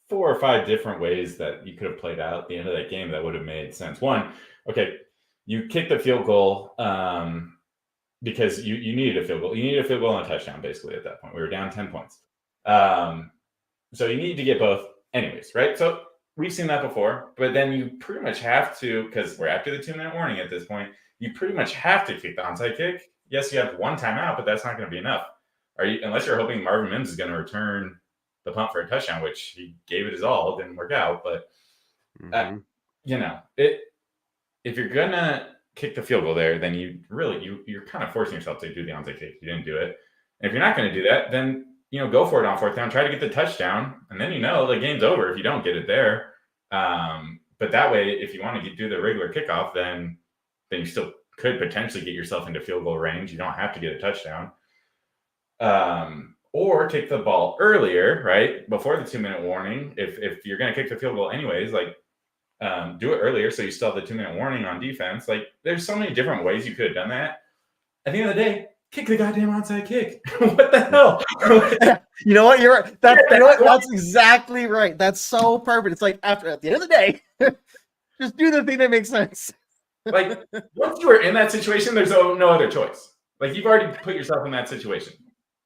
B: 4 or 5 different ways that you could have played out at the end of that game that would have made sense. One, okay, you kick the field goal because you needed a field goal. You needed a field goal and a touchdown, basically, at that point. We were down 10 points. So you need to get both anyways, right? So we've seen that before, but then you pretty much have to, because we're after the 2-minute warning at this point, you pretty much have to kick the onside kick. Yes, you have 1 timeout, but that's not going to be enough. Unless you're hoping Marvin Mims is going to return the punt for a touchdown, which he gave it his all, didn't work out. But if you're gonna kick the field goal there, then you're kind of forcing yourself to do the onside kick. You didn't do it. And if you're not going to do that, then go for it on 4th down. Try to get the touchdown, and then the game's over if you don't get it there. But that way, if you want to do the regular kickoff, then you still could potentially get yourself into field goal range. You don't have to get a touchdown. Or take the ball earlier, right, before the 2-minute warning. If you're going to kick the field goal anyways, do it earlier so you still have the 2-minute warning on defense. There's so many different ways you could have done that. At the end of the day, kick the goddamn onside kick. What the hell?
A: You know what? You're right. That's exactly right. That's so perfect. It's like at the end of the day, just do the thing that makes sense.
B: Once you are in that situation, there's no other choice. You've already put yourself in that situation.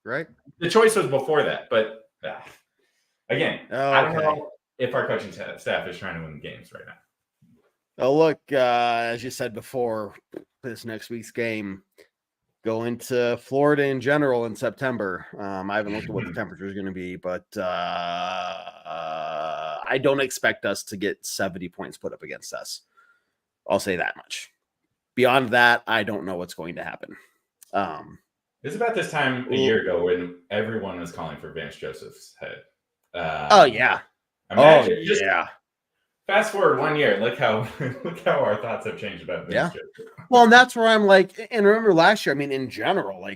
A: Right.
B: The choice was before that, but again, I don't know if our coaching staff is trying to win games right now.
A: Oh, look, as you said before, this next week's game, going to Florida in general in September. I haven't looked at what the temperature is going to be, but I don't expect us to get 70 points put up against us. I'll say that much. Beyond that, I don't know what's going to happen.
B: It's about this time a year ago when everyone was calling for Vance Joseph's head.
A: Yeah.
B: Fast forward 1 year. Look how our thoughts have changed about Vance Joseph.
A: Well, and that's where I'm like, and remember last year, I mean, in general, we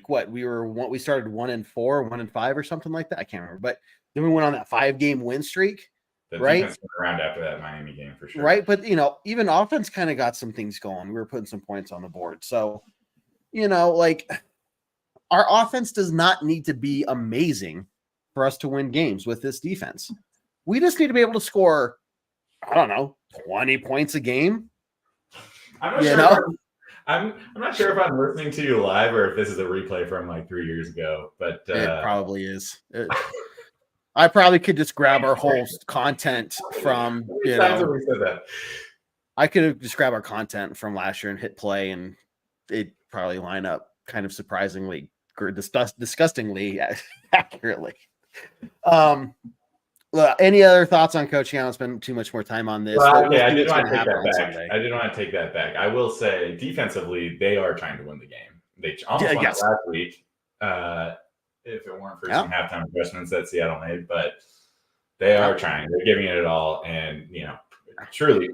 A: started 1-4, 1-5 or something like that. I can't remember, but then we went on that 5-game win streak.
B: The
A: right?
B: defense went around after that Miami game for sure.
A: Right. But, even offense kind of got some things going. We were putting some points on the board. So, our offense does not need to be amazing for us to win games with this defense. We just need to be able to score, 20 points a game.
B: I'm not sure if I'm listening to you live or if this is a replay from 3 years ago, but
A: it probably is. I probably could just grab our whole content from, I could just grab our content from last year and hit play, and it probably line up kind of surprisingly, disgustingly accurately. Any other thoughts on coaching? I don't spend too much more time on this.
B: I did want to take that back. I will say defensively, they are trying to win the game. They almost won last week. If it weren't for some halftime adjustments that Seattle made, but they are trying. They're giving it all, and truly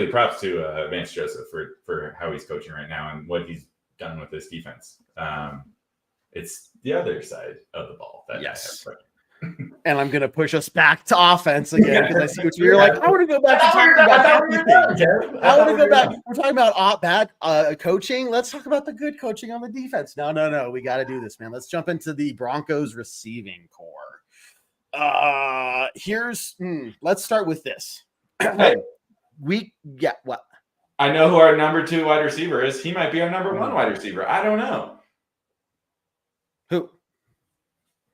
B: props to Vance Joseph for how he's coaching right now and what he's done with this defense. It's the other side of the ball that
A: and I'm going to push us back to offense again because I see what you're like. I want to go back to talking about everything. I want to go back. We're talking about bad coaching. Let's talk about the good coaching on the defense. No. We got to do this, man. Let's jump into the Broncos receiving core. Let's start with this. What?
B: I know who our number 2 wide receiver is. He might be our number 1 wide receiver. I don't know.
A: Who?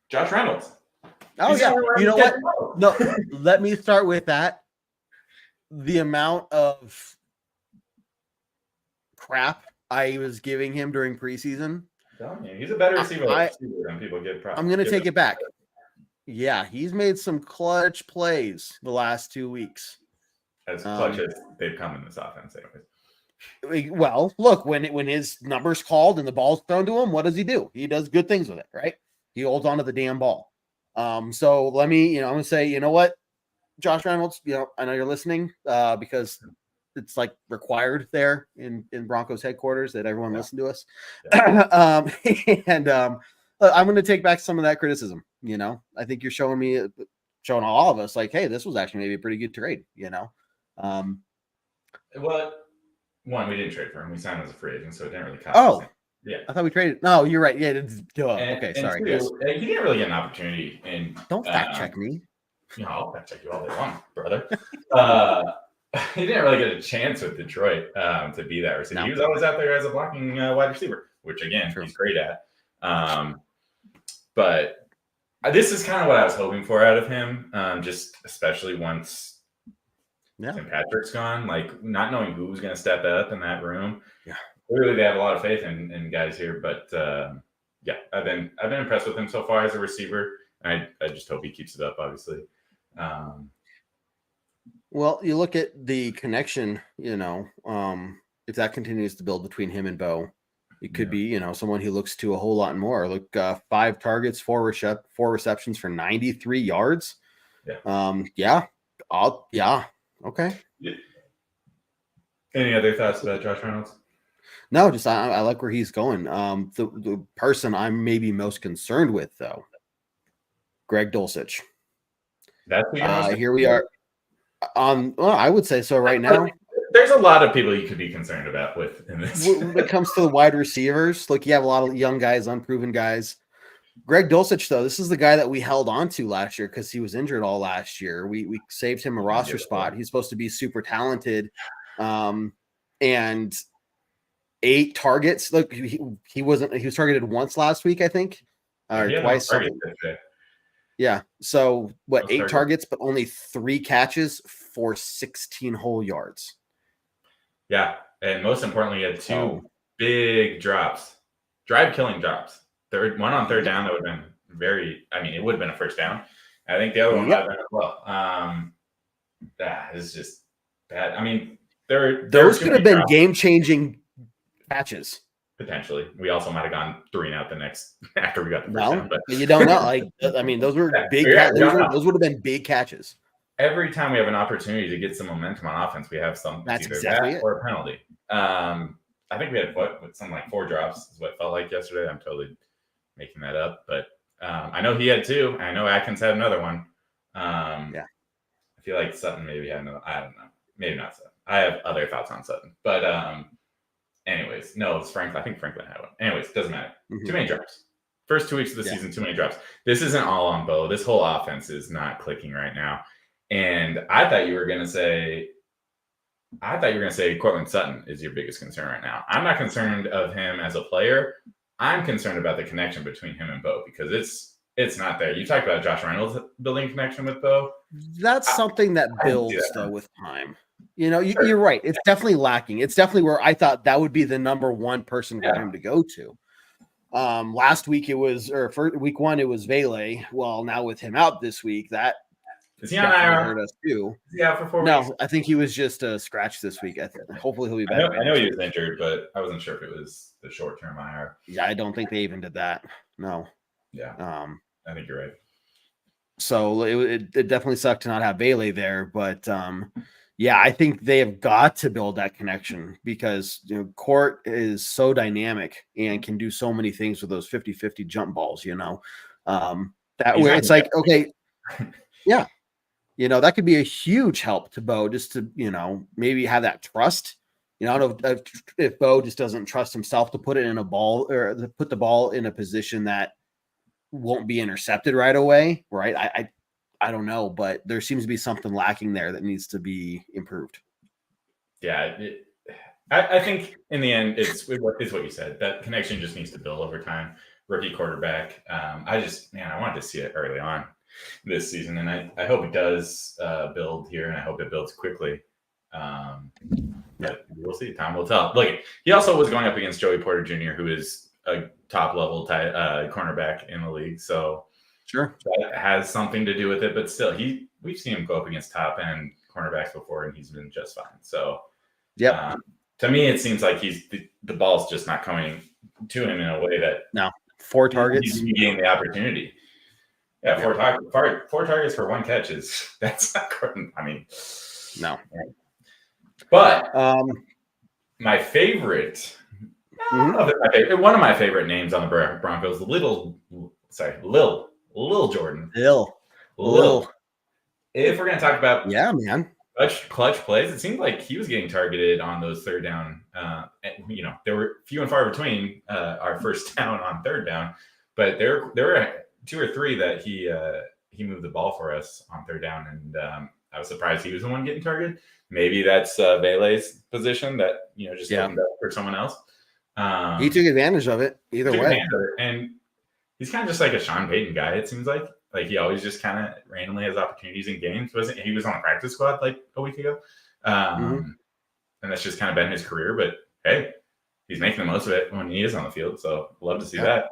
B: Josh Reynolds.
A: Oh, yeah. You know what? No, let me start with that. The amount of crap I was giving him during preseason.
B: He's a better receiver than people give props.
A: I'm going to take it back. Yeah, he's made some clutch plays the last 2 weeks.
B: As clutch as they've come in this offense, anyways.
A: Well, look, when his number's called and the ball's thrown to him, what does he do? He does good things with it, right? He holds on to the damn ball. So let me, I'm going to say, you know what, Josh Reynolds, I know you're listening because it's like required there in Broncos headquarters that everyone listen to us. Yeah. I'm going to take back some of that criticism. I think you're showing all of us like, hey, this was actually maybe a pretty good trade,
B: Well, one, we didn't trade for him. We signed him as a free agent, so it didn't really cost us. Yeah,
A: I thought we traded. No, you're right. Yeah, okay, sorry.
B: Two, he didn't really get an opportunity.
A: Don't fact check me.
B: I'll fact check you all day long, brother. He didn't really get a chance with Detroit to be that receiver. No. He was always out there as a blocking wide receiver, which again he's great at. But this is kind of what I was hoping for out of him. Just especially once St. Patrick's gone, like not knowing who was going to step up in that room.
A: Yeah.
B: Clearly, they have a lot of faith in guys here, but I've been impressed with him so far as a receiver. I just hope he keeps it up. Obviously,
A: well, you look at the connection. If that continues to build between him and Bo, it could be someone he looks to a whole lot more. Look, 5 targets, 4 receptions for 93 yards. Yeah. Okay.
B: Yeah. Any other thoughts about Josh Reynolds?
A: No, just I like where he's going. The person I'm maybe most concerned with, though, Greg Dulcich.
B: That's
A: here we are. I would say so right now.
B: There's a lot of people you could be concerned about in this.
A: When it comes to the wide receivers, look, you have a lot of young guys, unproven guys. Greg Dulcich, though, this is the guy that we held on to last year because he was injured all last year. We saved him a roster spot. He's supposed to be super talented. And 8 targets. Look, he was targeted once last week, I think, or twice. Yeah. So 8 targets, but only 3 catches for 16 whole yards.
B: Yeah, and most importantly, he had 2 big drops, drive-killing drops. One on third down that would have been it would have been a first down. I think the other one might have been as well. It's just bad. I mean,
A: those could have been game-changing catches.
B: Potentially. We also might have gone 3-and-out the next after we got the first down. But
A: you don't know. Those were big. Those would have been big catches.
B: Every time we have an opportunity to get some momentum on offense, we have some.
A: That's
B: either
A: exactly
B: that or a penalty. I think we had something like 4 drops is what it felt like yesterday. I'm totally making that up, but I know he had 2. I know Atkins had another one. I feel like Sutton maybe had another. I don't know. Maybe not Sutton. I have other thoughts on Sutton, but anyways, no, it's Franklin. I think Franklin had one. Anyways, doesn't matter. Too many drops. First 2 weeks of the season, too many drops. This isn't all on Bo. This whole offense is not clicking right now. And I thought you were going to say Courtland Sutton is your biggest concern right now. I'm not concerned of him as a player. I'm concerned about the connection between him and Bo because it's not there. You talked about Josh Reynolds building connection with Bo.
A: That's something that builds though with time. You're right. It's definitely lacking. It's definitely where I thought that would be the number 1 person for him to go to. Last week for week 1 it was Vele. Well, now with him out this week, that
B: is he on IR?
A: Hurt us too.
B: Is he out for 4 weeks?
A: No, I think he was just scratched this week. Hopefully he'll be back.
B: I know he was injured, but I wasn't sure if it was the short-term IR.
A: Yeah, I don't think they even did that. No.
B: Yeah. I think you're right.
A: So it definitely sucked to not have Vele there, but I think they have got to build that connection because Court is so dynamic and can do so many things with those 50-50 jump balls. Where it's like, okay. Yeah. That could be a huge help to Bo, just to, maybe have that trust. I don't know if Bo just doesn't trust himself to put it in a ball, or to put the ball in a position that won't be intercepted right away. Right. I don't know, but there seems to be something lacking there that needs to be improved.
B: Yeah. I think in the end, it's what you said. That connection just needs to build over time. Rookie quarterback. I wanted to see it early on this season, and I hope it does build here, and I hope it builds quickly. But we'll see. Time will tell. Look, he also was going up against Joey Porter Jr., who is a top level cornerback in the league. So
A: sure,
B: that has something to do with it. But still, we've seen him go up against top end cornerbacks before, and he's been just fine. So
A: yeah.
B: To me, it seems like the ball's just not coming to him in a way that
A: 4 targets,
B: he's getting the opportunity. Yeah, 4 targets for 1 catch that's not good. I mean,
A: no.
B: But my favorite, one of my favorite names on the Broncos, Lil Jordan. Lil. If we're gonna talk about clutch plays, it seemed like he was getting targeted on those third down. There were few and far between our first down on third down, but there were 2 or 3 that he moved the ball for us on third down, and I was surprised he was the one getting targeted. Maybe that's Vele's position that just opened up for someone else.
A: He took advantage of it either way,
B: and he's kind of just like a Sean Payton guy. It seems like he always just kind of randomly has opportunities in games. He was on the practice squad like a week ago, and that's just kind of been his career. But hey, he's making the most of it when he is on the field. So love to see that.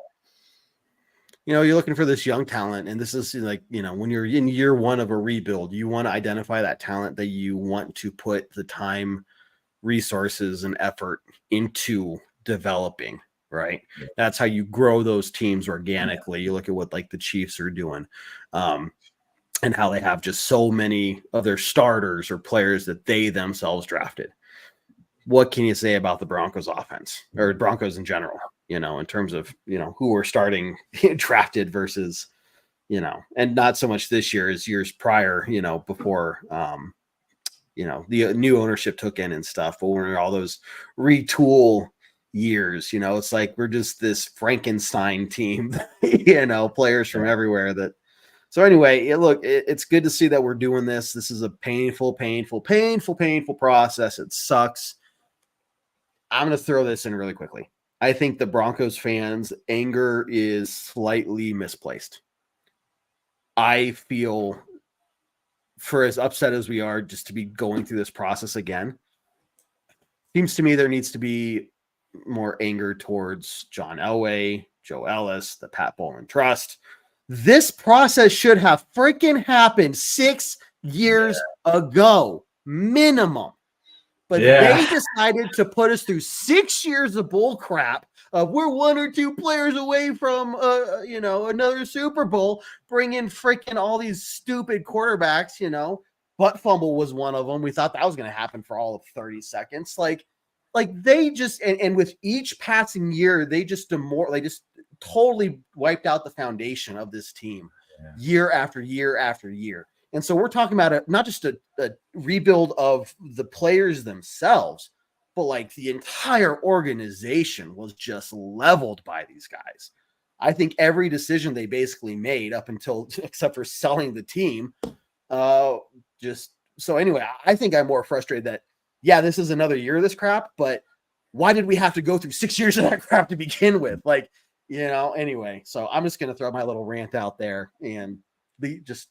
A: You're looking for this young talent, and this is like, when you're in year 1 of a rebuild, you want to identify that talent that you want to put the time, resources, and effort into developing, right? Yeah. That's how you grow those teams organically. You look at what like the Chiefs are doing, and how they have just so many of their starters or players that they themselves drafted. What can you say about the Broncos offense, or Broncos in general? In terms of, who we're starting drafted versus, and not so much this year as years prior, before, the new ownership took in and stuff, but when all those retool years, it's like, we're just this Frankenstein team, players from everywhere so anyway, look, it's good to see that we're doing this. This is a painful process. It sucks. I'm going to throw this in really quickly. I think the Broncos fans' anger is slightly misplaced. I feel, for as upset as we are just to be going through this process again, seems to me there needs to be more anger towards John Elway, Joe Ellis, the Pat Bowlen Trust. This process should have freaking happened 6 years ago, minimum. But they decided to put us through 6 years of bull crap. We're 1 or 2 players away from, another Super Bowl. Bring in freaking all these stupid quarterbacks. Butt fumble was one of them. We thought that was going to happen for all of 30 seconds. Like they just and with each passing year, they just totally wiped out the foundation of this team, year after year after year. And so we're talking about not just a rebuild of the players themselves, but like the entire organization was just leveled by these guys. I think every decision they basically made up until, except for selling the team, so anyway, I think I'm more frustrated that, this is another year of this crap, but why did we have to go through 6 years of that crap to begin with? Anyway, so I'm just going to throw my little rant out there and just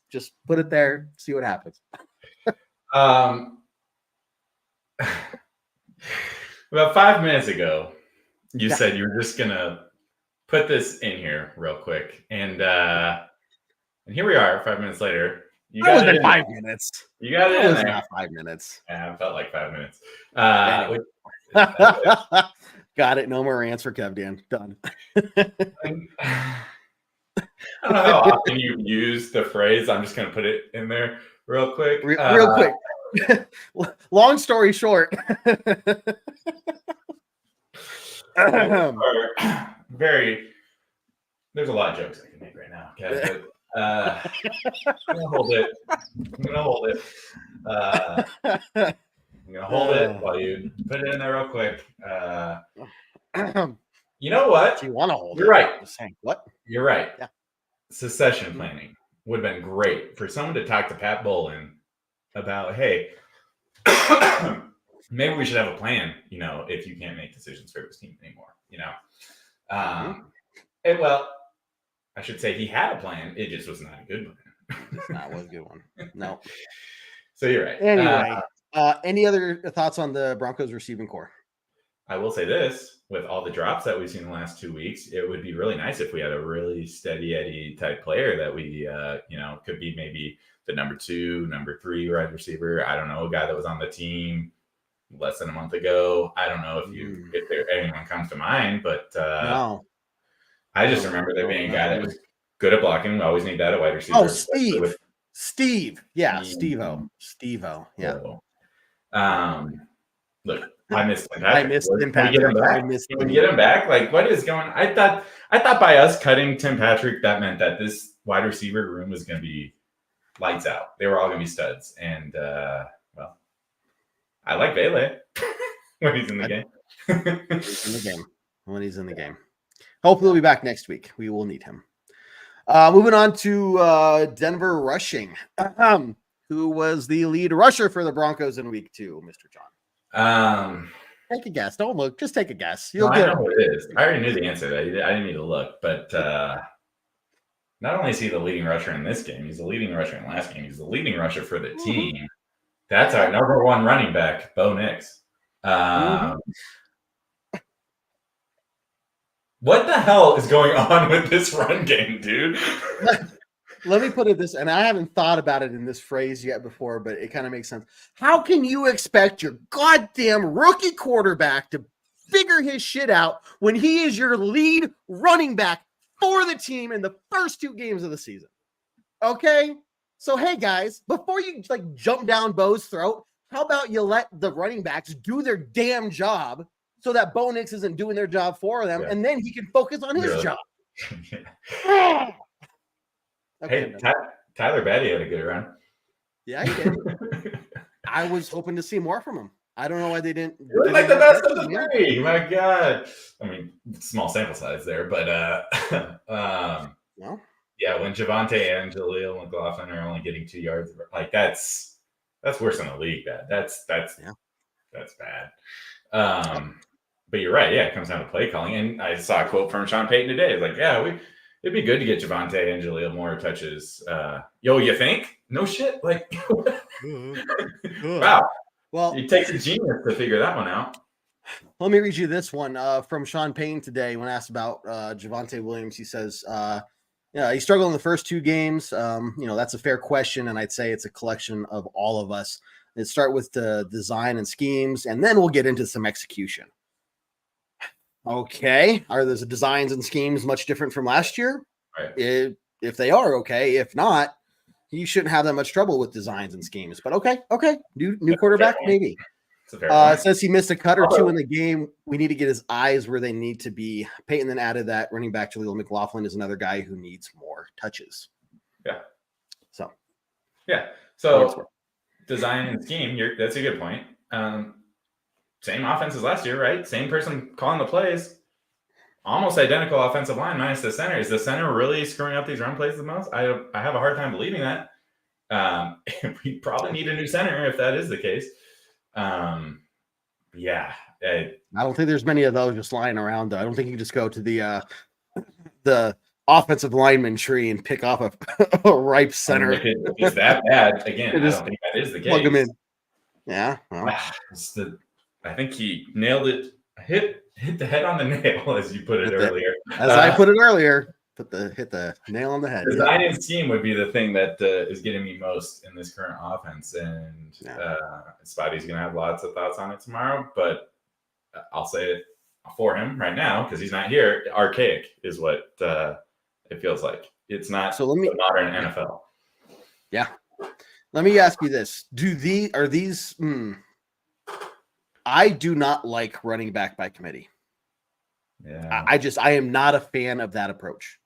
A: put it there, see what happens.
B: About 5 minutes ago, you said you were just gonna put this in here real quick, and here we are 5 minutes later.
A: You got it in 5 minutes.
B: You got it in there.
A: Not 5 minutes.
B: Yeah, it felt like 5 minutes.
A: Anyway. Got it. No more rants for Kev Dan. Done.
B: I don't know how often you use the phrase. I'm just going to put it in there real quick.
A: Real quick. Long story short.
B: There's a lot of jokes I can make right now. Okay? I'm gonna hold it. I'm gonna hold it while you put it in there real quick. You know what?
A: Do you want to hold
B: You're
A: it?
B: right.
A: Just saying. What?
B: You're right.
A: Yeah.
B: Succession planning would have been great for someone to talk to Pat Bowlen about, hey, maybe we should have a plan, if you can't make decisions for this team anymore, well, I should say he had a plan. It just was not a good one.
A: That was a good one. No.
B: So you're right.
A: Anyway, any other thoughts on the Broncos receiving core?
B: I will say this, with all the drops that we've seen in the last 2 weeks, it would be really nice if we had a really steady Eddie type player that we, could be maybe the number 2, number 3 wide receiver. I don't know, a guy that was on the team less than a month ago. I don't know if anyone comes to mind, but
A: No.
B: I just remember there being a guy that was good at blocking. We always need that at wide receiver.
A: Oh, Steve. Yeah, Steve-O. Yeah.
B: Look, I missed Tim Patrick.
A: I missed Tim Patrick.
B: Can we get him back? Like, what is going on? I thought by us cutting Tim Patrick, that meant that this wide receiver room was going to be lights out. They were all going to be studs. And, well, I like Vele when he's in the game.
A: When he's in the game. Hopefully he'll be back next week. We will need him. Moving on to Denver rushing. Who was the lead rusher for the Broncos in week 2, Mr. John? Take a guess. Don't look. Just take a guess.
B: I know who it is. I already knew the answer. I didn't need to look. But not only is he the leading rusher in this game, he's the leading rusher in last game. He's the leading rusher for the team. That's our number 1 running back, Bo Nix. What the hell is going on with this run game, dude?
A: Let me put it this, and I haven't thought about it in this phrase yet before, but it kind of makes sense. How can you expect your goddamn rookie quarterback to figure his shit out when he is your lead running back for the team in the first 2 games of the season? Okay? So, hey, guys, before you jump down Bo's throat, how about you let the running backs do their damn job so that Bo Nix isn't doing their job for them, and then he can focus on his job.
B: Okay, hey, Tyler Batty had a good run.
A: Yeah, he did. I was hoping to see more from him. I don't know why they didn't.
B: It was like the best of the 3. My God. I mean, small sample size there, but
A: well,
B: yeah, when Javonte and Jaleel McLaughlin are only getting 2 yards, that's worse than the league. That's bad. But you're right. Yeah, it comes down to play calling. And I saw a quote from Sean Payton today. It's like, yeah, it'd be good to get Javonte and Jaleel more touches. You think? No shit. Wow.
A: Well,
B: it takes a genius to figure that one out.
A: Let me read you this one from Sean Payton today. When asked about Javonte Williams, he says, he struggled in the first 2 games. That's a fair question, and I'd say it's a collection of all of us. Let's start with the design and schemes, and then we'll get into some execution. Okay. Are those designs and schemes much different from last year?
B: Right.
A: If they are, okay. If not, you shouldn't have that much trouble with designs and schemes. But okay. New quarterback, maybe. It says he missed a cut or 2 in the game. We need to get his eyes where they need to be. Peyton then added that running back Jaleel McLaughlin is another guy who needs more touches.
B: Yeah.
A: So
B: design and scheme, that's a good point. Same offense as last year, right? Same person calling the plays. Almost identical offensive line minus the center. Is the center really screwing up these run plays the most? I have a hard time believing that. We probably need a new center if that is the case. Yeah.
A: I don't think there's many of those just lying around, though. I don't think you can just go to the offensive lineman tree and pick off a ripe center.
B: If it's that bad, again, I don't think that is the case.
A: Plug him in. Yeah.
B: Well. I think he nailed it. Hit the head on the nail, as you put it earlier.
A: I put it earlier. Hit the nail on the head.
B: Design and scheme would be the thing that is getting me most in this current offense, and Spotty's going to have lots of thoughts on it tomorrow. But I'll say it for him right now because he's not here. Archaic is what it feels like. It's not the modern NFL.
A: Yeah. Let me ask you this: I do not like running back by committee.
B: Yeah.
A: I am not a fan of that approach.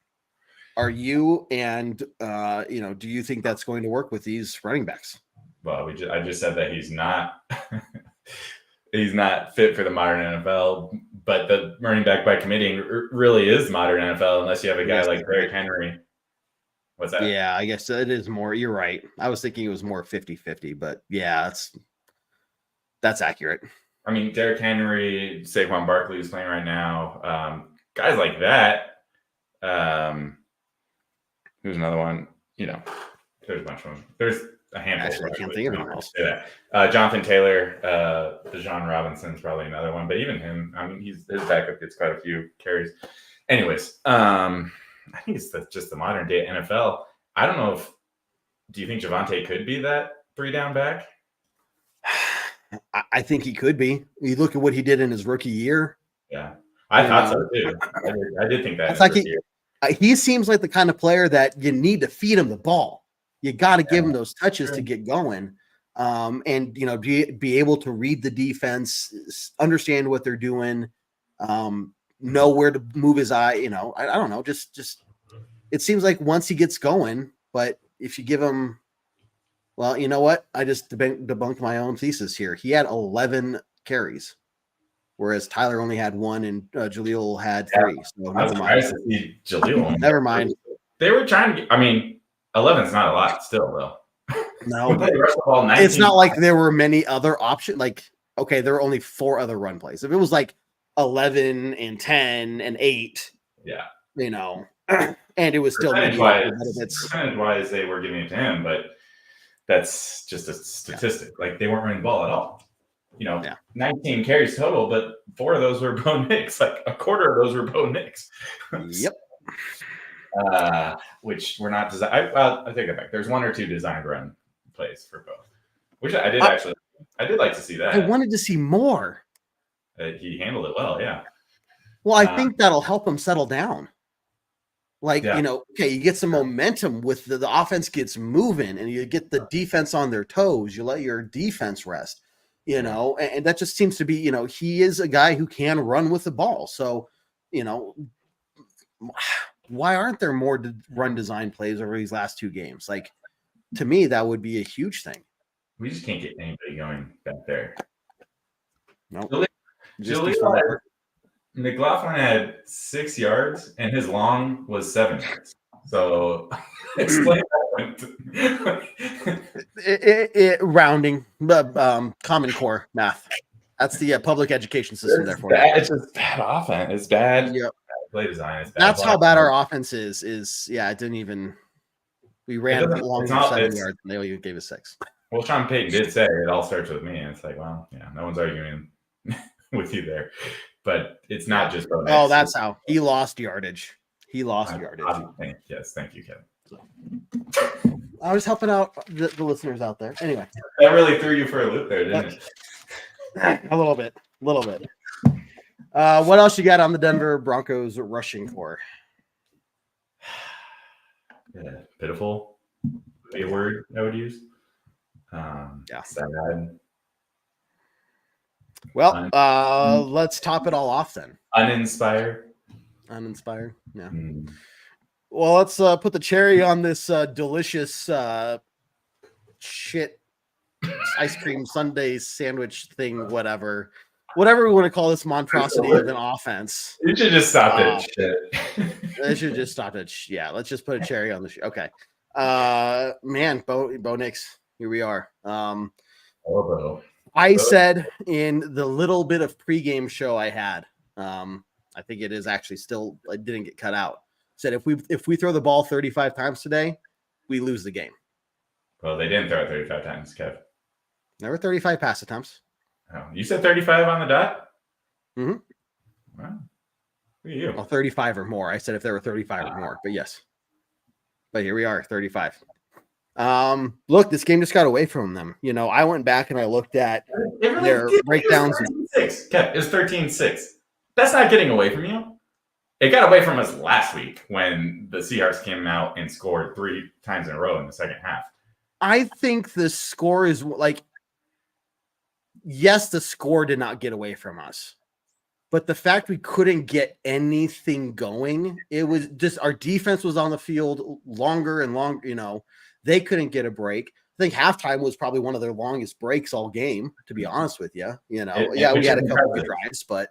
A: are you? And do you think that's going to work with these running backs?
B: Well, I just said that he's not he's not fit for the modern NFL, but the running back by committee really is modern NFL unless you have a guy like Derrick Henry. What's that?
A: Yeah, I guess it is more. You're right. I was thinking it was more 50-50, but yeah, that's accurate.
B: I mean, Derrick Henry, Saquon Barkley is playing right now. Guys like that. Who's another one? There's a bunch of them. There's a handful.
A: Actually, I can't think of anyone else.
B: Jonathan Taylor, Bijan Robinson's probably another one, but even him, I mean, his backup gets quite a few carries. Anyways, I think it's just the modern day NFL. I don't know do you think Javonte could be that 3-down back?
A: I think he could be. You look at what he did in his rookie year.
B: Yeah, I thought so too. I did think that.
A: It's like he seems like the kind of player that you need to feed him the ball. You got to give him those touches to get going, and be able to read the defense, understand what they're doing, know where to move his eye. I don't know. Just it seems like once he gets going, but if you give him, well, you know what? I just debunked my own thesis here. He had 11 carries, whereas Tyler only had 1 and Jaleel had 3. So never mind.
B: Jaleel.
A: Never mind.
B: They were trying to. 11's not a lot still, though.
A: No, it's not like there were many other options. Like, okay, there were only 4 other run plays. If it was like 11 and 10 and 8, and it was still
B: percentage-wise, they were giving it to him, but that's just a statistic. Yeah. Like, they weren't running the ball at all. 19 carries total, but 4 of those were Bo Nix. Like a quarter of those were Bo Nix.
A: Yep.
B: Which were not designed. I take it back. There's 1 or 2 designed run plays for both, which I did like to see that.
A: I wanted to see more.
B: He handled it well. Yeah.
A: Well, I think that'll help him settle down. Like, okay, you get some momentum with the offense gets moving and you get the defense on their toes. You let your defense rest, and that just seems to be, he is a guy who can run with the ball. So, why aren't there more run design plays over these last 2 games? Like, to me, that would be a huge thing.
B: We just can't get anybody going back there.
A: No.
B: Nope. McLaughlin had 6 yards and his long was 7 yards. So explain
A: that. Rounding, Common Core math. That's the public education system there for you.
B: It's just bad offense. It's bad.
A: Yep.
B: Play design. It's bad.
A: That's how bad our offense is. It didn't even. We ran long for 7 yards and they only gave us 6.
B: Well, Sean Payton did say it all starts with me. And it's like, well, yeah, no one's arguing with you there. But it's not just.
A: Oh, that's how he lost yardage. Yardage.
B: Thank you, Kevin.
A: I was helping out the listeners out there. Anyway,
B: that really threw you for a loop there, didn't it?
A: A little bit. What else you got on the Denver Broncos rushing for?
B: Yeah, pitiful would be a word I would use. Sad.
A: Well, let's top it all off then.
B: Uninspired.
A: Yeah. Well, let's put the cherry on this delicious shit ice cream sundae sandwich thing, whatever we want to call this monstrosity of an offense.
B: You should just stop that shit.
A: They should just stop it. Yeah, let's just put a cherry on the shit. Okay. Man, Bo Nix, here we are. I said in the little bit of pregame show I had, I think it is actually still, I didn't get cut out. Said if we throw the ball 35 times today, we lose the game.
B: Well, they didn't throw it 35 times, Kev.
A: There were 35 pass attempts.
B: Oh, you said 35 on the dot?
A: Mm-hmm.
B: Wow. Who are you?
A: Well, 35 or more. I said if there were 35 or more, but yes. But here we are, 35. Look, this game just got away from them. I went back and I looked at their breakdowns.
B: Kev, it's 13-6. That's not getting away from you. It got away from us last week when the Seahawks came out and scored 3 times in a row in the second half.
A: I think the score is like, yes, the score did not get away from us. But the fact we couldn't get anything going, it was just our defense was on the field longer and longer. They couldn't get a break. I think halftime was probably one of their longest breaks all game, to be honest with you. We had a couple of drives, but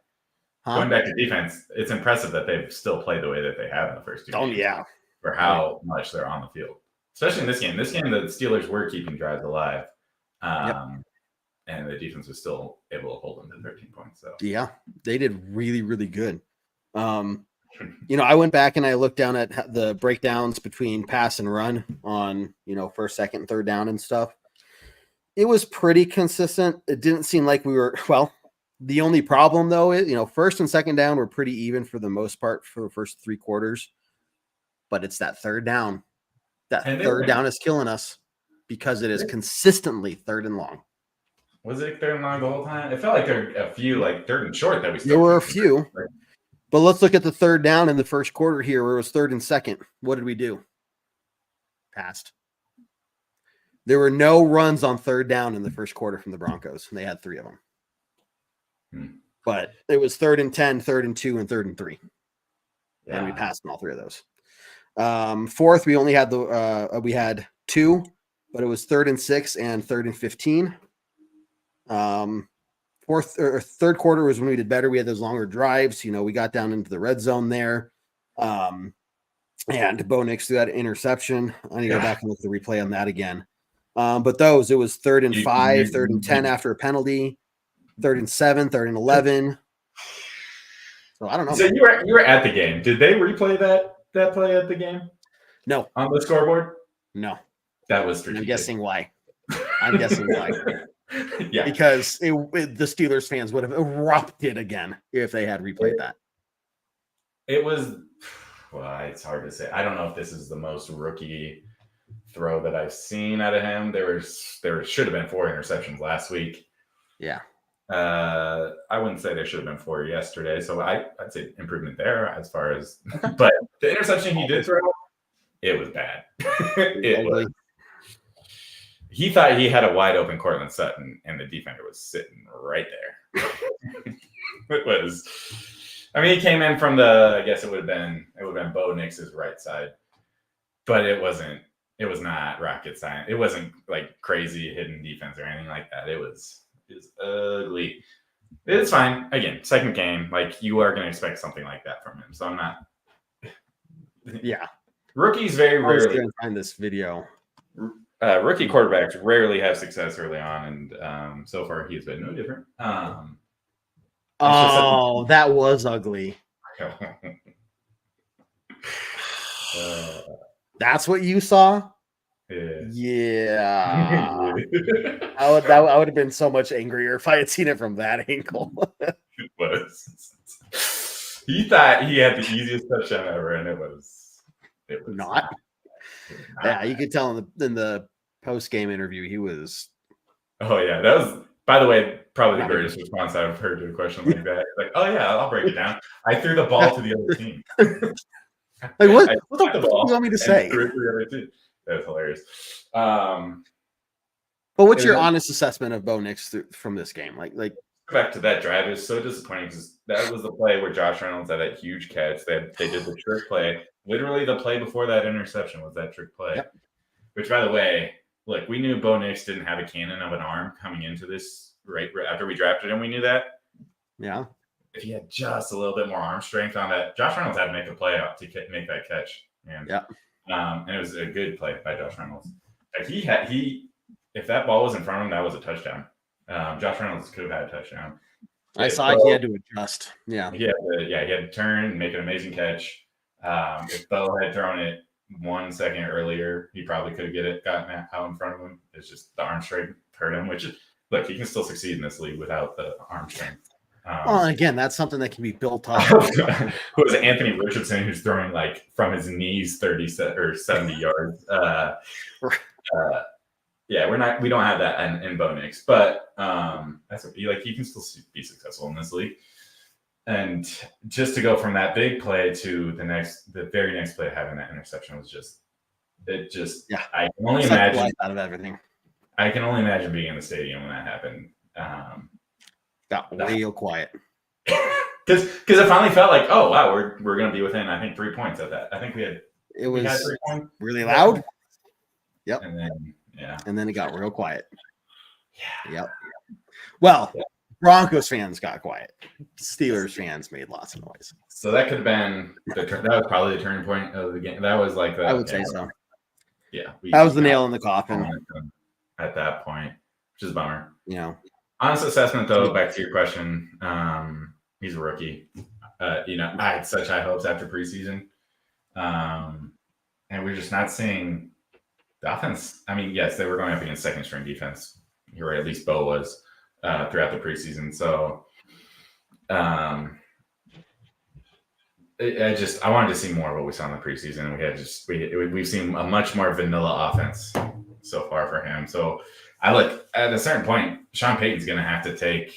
B: going back to defense, it's impressive that they've still played the way that they have in the first two games.
A: Yeah.
B: For how much they're on the field. Especially in this game. This game, the Steelers were keeping drives alive. And the defense was still able to hold them to 13 points. So
A: yeah, they did really, really good. I went back and I looked down at the breakdowns between pass and run on, first, second, and third down and stuff. It was pretty consistent. It didn't seem like we were, the only problem though is, first and second down were pretty even for the most part for the first 3 quarters, but it's that third down. That third down is killing us because it is consistently third and long.
B: Was it third and long the whole time? It felt like there were a few like third and short that we still.
A: There were a few. But let's look at the third down in the first quarter here where it was third and second. What did we do? Passed. There were no runs on third down in the first quarter from the Broncos, and they had 3 of them. But it was 3rd and 10, 3rd and 2, and 3rd and 3. Yeah. And we passed in all 3 of those. Fourth, we only had we had 2, but it was 3rd and 6 and 3rd and 15. Fourth or third quarter was when we did better. We had those longer drives. We got down into the red zone there. And Bo Nix threw that interception. I need to go back and look at the replay on that again. But it was 3rd and 5, 3rd and 10 after a penalty, 3rd and 7, 3rd and 11. So I don't know.
B: So you were at the game. Did they replay that play at the game?
A: No.
B: On the scoreboard?
A: No.
B: That was strategic.
A: I'm guessing why.
B: Yeah,
A: because the Steelers fans would have erupted again if they had replayed that.
B: It was, it's hard to say. I don't know if this is the most rookie throw that I've seen out of him. There should have been 4 interceptions last week.
A: Yeah.
B: I wouldn't say there should have been 4 yesterday. So I'd say improvement there as far as, but the interception he did throw, it was bad. It was. He thought he had a wide open Cortland Sutton, and the defender was sitting right there. It was. I mean, he came in from I guess it would have been Bo Nix's right side, but it was not rocket science. It wasn't like crazy hidden defense or anything like that. It was ugly. It's fine. Again, second game, like you are going to expect something like that from him. So I'm not.
A: Yeah.
B: Rookies very rarely.
A: I was going to find this video.
B: Rookie quarterbacks rarely have success early on, and so far he's been no different.
A: That was ugly. That's what you saw? Yeah. I would have been so much angrier if I had seen it from that angle.
B: It was. He thought he had the easiest touchdown ever, and it was
A: not. Yeah, you could tell in the post-game interview he was.
B: Oh yeah, that was, by the way, probably the greatest response I've heard to a question like that. Like, oh yeah, I'll break it down. I threw the ball to the other team.
A: Like what the fuck do you want me to say?
B: That's hilarious.
A: But what's your honest assessment of Bo Nix from this game? Like
B: back to that drive, it was so disappointing because that was the play where Josh Reynolds had that huge catch. They did the trick play. Literally, the play before that interception was that trick play. Yep. Which, by the way, look, we knew Bo Nix didn't have a cannon of an arm coming into this right after we drafted him. We knew that.
A: Yeah.
B: If he had just a little bit more arm strength on that, Josh Reynolds had to make a play out to make that catch. And, and it was a good play by Josh Reynolds. Like if that ball was in front of him, that was a touchdown. Josh Reynolds could have had a touchdown.
A: I saw he had to adjust. Yeah.
B: He had to turn and make an amazing catch. If Bo had thrown it 1 second earlier, he probably could have gotten out in front of him. It's just the arm strength hurt him, which is, look, he can still succeed in this league without the arm strength.
A: Well, again, that's something that can be built up.
B: Who was Anthony Richardson, who's throwing like from his knees 30 or 70 yards. Yeah, we don't have that in Bo Nix, but that's he can still be successful in this league. And just to go from that big play to the very next play having that interception was I can only imagine
A: out of everything.
B: I can only imagine being in the stadium when that happened.
A: Got real quiet.
B: Because it finally felt like, oh wow, we're gonna be within, I think, 3 points at that. I think we had 3 points.
A: Really loud. Yep.
B: And then
A: And then it got real quiet. Yep. Well, Broncos fans got quiet. Steelers fans made lots of noise.
B: So that could have been that was probably the turning point of the game. That was like the
A: I would say so.
B: Yeah,
A: that was the nail in the coffin
B: at that point, which is a bummer.
A: Honest
B: assessment, though, back to your question, he's a rookie. I had such high hopes after preseason, and we're just not seeing the offense. I mean, yes, they were going up against second string defense. You're right, at least Bo was throughout the preseason. So, I wanted to see more of what we saw in the preseason. We've seen a much more vanilla offense so far for him. So I look at a certain point, Sean Payton's going to have to take,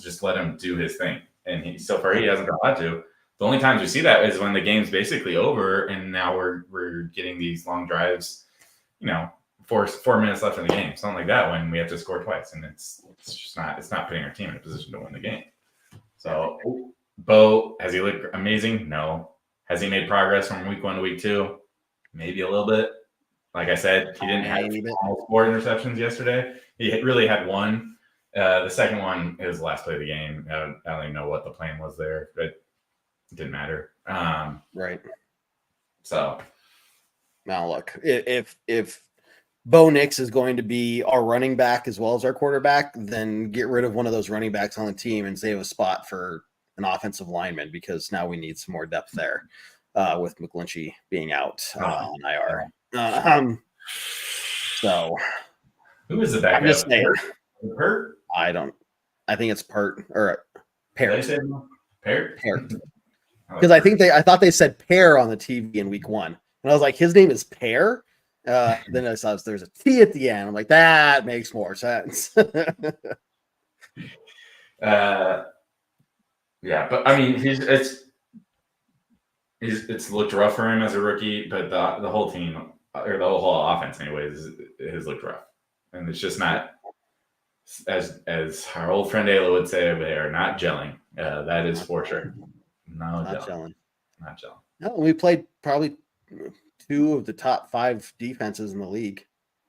B: just let him do his thing. And so far he hasn't been allowed to. The only times we see that is when the game's basically over and now we're getting these long drives, 4 minutes left in the game, something like that, when we have to score twice. And it's not putting our team in a position to win the game. So Bo, has he looked amazing? No. Has he made progress from week 1 to week 2? Maybe a little bit. Like I said, he didn't have almost 4 interceptions yesterday. He really had one. The second one is the last play of the game. I don't even know what the plan was there, but it didn't matter.
A: Right.
B: So
A: now look, if Bo Nix is going to be our running back as well as our quarterback, then get rid of one of those running backs on the team and save a spot for an offensive lineman, because now we need some more depth there with McGlinchey being out on IR. So
B: who is the backup?
A: I'm just saying.
B: Pert?
A: I think it's Pert or Parrot.
B: Parrot?
A: Because I thought they said Pear on the TV in week 1. And I was like, his name is Pear. Then I saw there's a T at the end. I'm like, that makes more sense.
B: Yeah, but I mean, it's looked rough for him as a rookie, but the whole team, or the whole offense, anyways, has looked rough, and it's just not, as our old friend Ayla would say, they are not gelling. That is for sure. Not gelling.
A: No, we played probably 2 of the top 5 defenses in the league